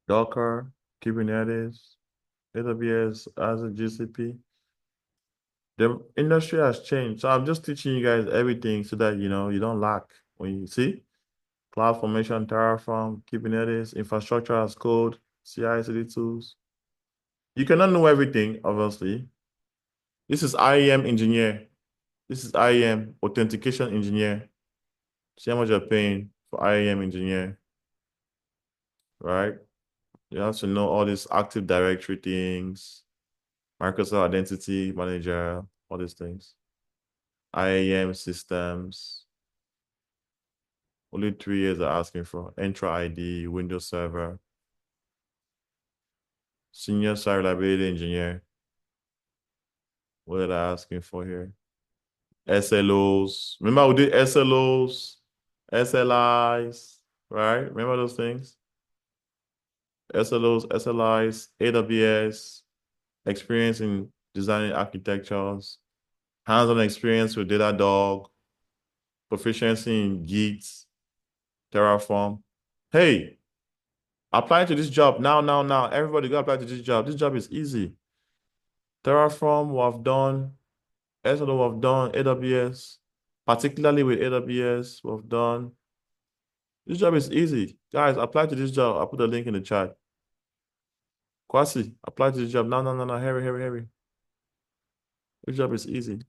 Docker? Kubernetes? AWS as a GCP? The industry has changed. So I'm just teaching you guys everything so that you don't lack when you see CloudFormation, Terraform, Kubernetes, infrastructure as code, CI/CD tools. You cannot know everything, obviously. This is IAM engineer. This is IAM authentication engineer. See how much you're paying for IAM engineer, right? You have to know all these Active Directory things, Microsoft Identity Manager, all these things. IAM systems. Only 3 years are asking for. Entra ID, Windows Server. Senior Site Reliability Engineer. What are they asking for here? SLOs. Remember we did SLOs, SLIs, right? Remember those things? SLOs, SLIs, AWS, experience in designing architectures, hands-on experience with Datadog, proficiency in Git, Terraform. Hey, apply to this job now, now, now. Everybody go apply to this job. This job is easy. Terraform, we have done. SLO, we have done. AWS, particularly with AWS, we have done. This job is easy. Guys, apply to this job. I'll put a link in the chat. Kwasi, apply to this job. No, no, no, no. Hurry, hurry, hurry. This job is easy.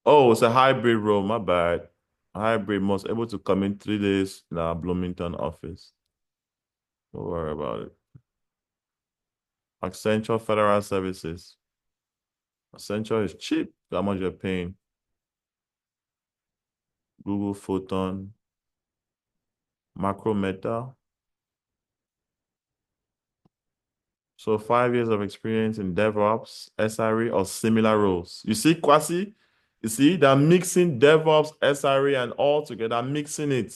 Oh, it's a hybrid role. My bad. Hybrid must able to come in 3 days in our Bloomington office. Don't worry about it. Accenture Federal Services. Accenture is cheap. How much you're paying? Google Photon. Macrometa. So 5 years of experience in DevOps, SRE, or similar roles. You see, Kwasi? You see, they're mixing DevOps, SRE, and all together, mixing it.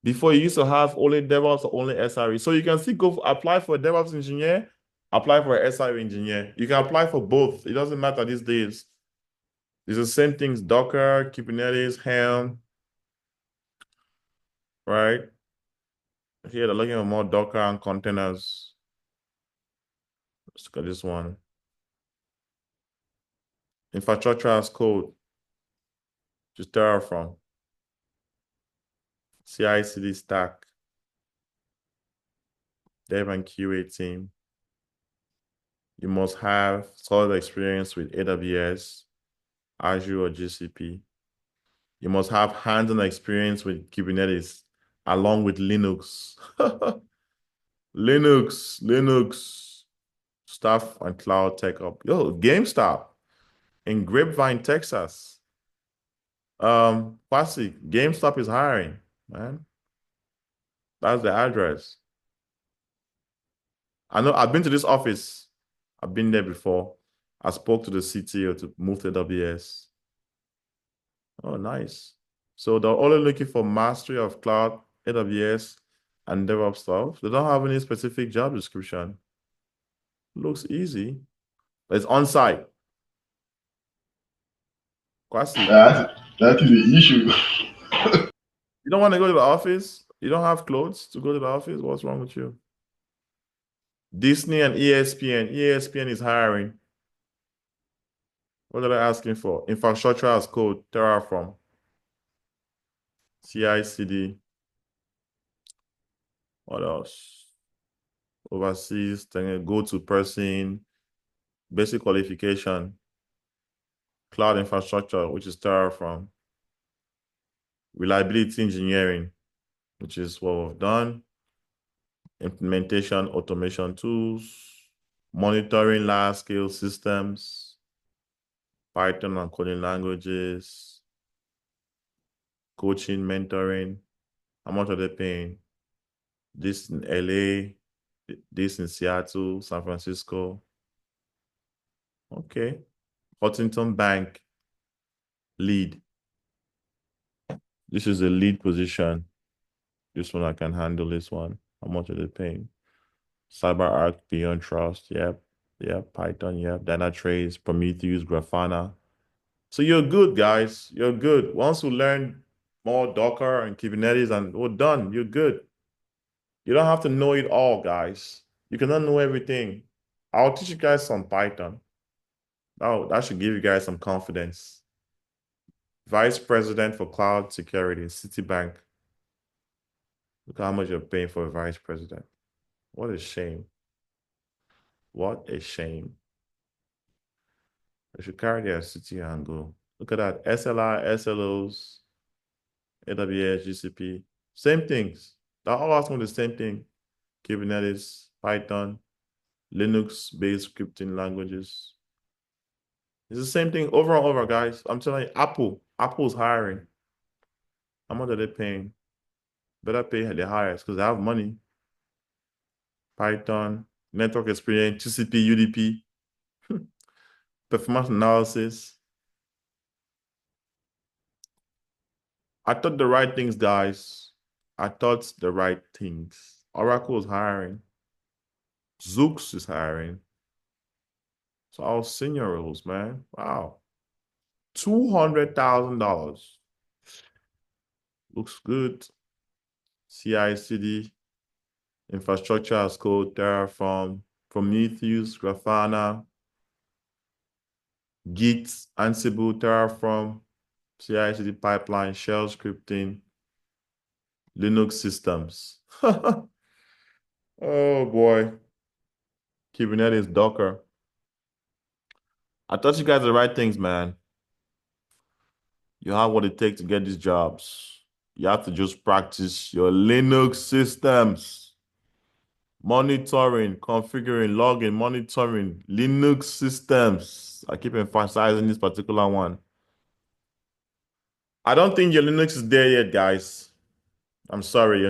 Before you used to have only DevOps or only SRE. So you can still go apply for a DevOps engineer, apply for an SRE engineer. You can apply for both. It doesn't matter these days. It's the same things, Docker, Kubernetes, Helm, right? Here they're looking at more Docker and containers. Let's look at this one. Infrastructure as code, just Terraform. CI/CD stack, dev and QA team. You must have solid experience with AWS, Azure, or GCP. You must have hands-on experience with Kubernetes along with Linux. Linux, staff and cloud tech up. Yo, GameStop in Grapevine, Texas. Classic. GameStop is hiring, man. That's the address. I know I've been to this office. I've been there before. I spoke to the CTO to move to AWS. Oh, nice. So they're only looking for mastery of cloud, AWS, and DevOps stuff. They don't have any specific job description. Looks easy. But it's on site. Quasi. That is the issue. You don't want to go to the office? You don't have clothes to go to the office? What's wrong with you? Disney and ESPN. ESPN is hiring. What are they asking for? Infrastructure as code, Terraform, CI/CD. What else? Overseas, then go-to person, basic qualification, cloud infrastructure, which is Terraform, reliability engineering, which is what we've done, implementation, automation tools, monitoring large-scale systems, Python and coding languages, coaching, mentoring. How much are they paying? This in LA, this in Seattle, San Francisco. Okay. Huntington Bank, lead. This is a lead position. This one I can handle this one. How much are they paying? CyberArk, Beyond Trust. Yep. Yep. Python. Yep. Dynatrace, Prometheus, Grafana. So you're good, guys. You're good. Once you learn more Docker and Kubernetes and we're done, you're good. You don't have to know it all, guys. You cannot know everything. I'll teach you guys some Python. Oh, that should give you guys some confidence. Vice President for Cloud Security, Citibank. Look how much you're paying for a vice president. What a shame. What a shame. They should carry their city and go. Look at that. SLI, SLOs, AWS, GCP. Same things. They're all asking the same thing. Kubernetes, Python, Linux-based scripting languages. It's the same thing over and over, guys. I'm telling you, Apple's hiring. How much are they paying? Better pay the highest because they have money. Python, network experience, TCP, UDP, performance analysis. I thought the right things, guys. I thought the right things. Oracle is hiring. Zoox is hiring. So all senior roles, man. Wow. $200,000. Looks good. CI/CD, infrastructure as code, Terraform, Prometheus, Grafana, Git, Ansible, Terraform, CI/CD pipeline, shell scripting, Linux systems. Oh boy. Kubernetes, Docker. I thought you guys are the right things, man. You have what it takes to get these jobs. You have to just practice your Linux systems. monitoring, configuring, logging, monitoring, Linux systems. I keep emphasizing this particular one. I don't think your Linux is there yet, guys. I'm sorry.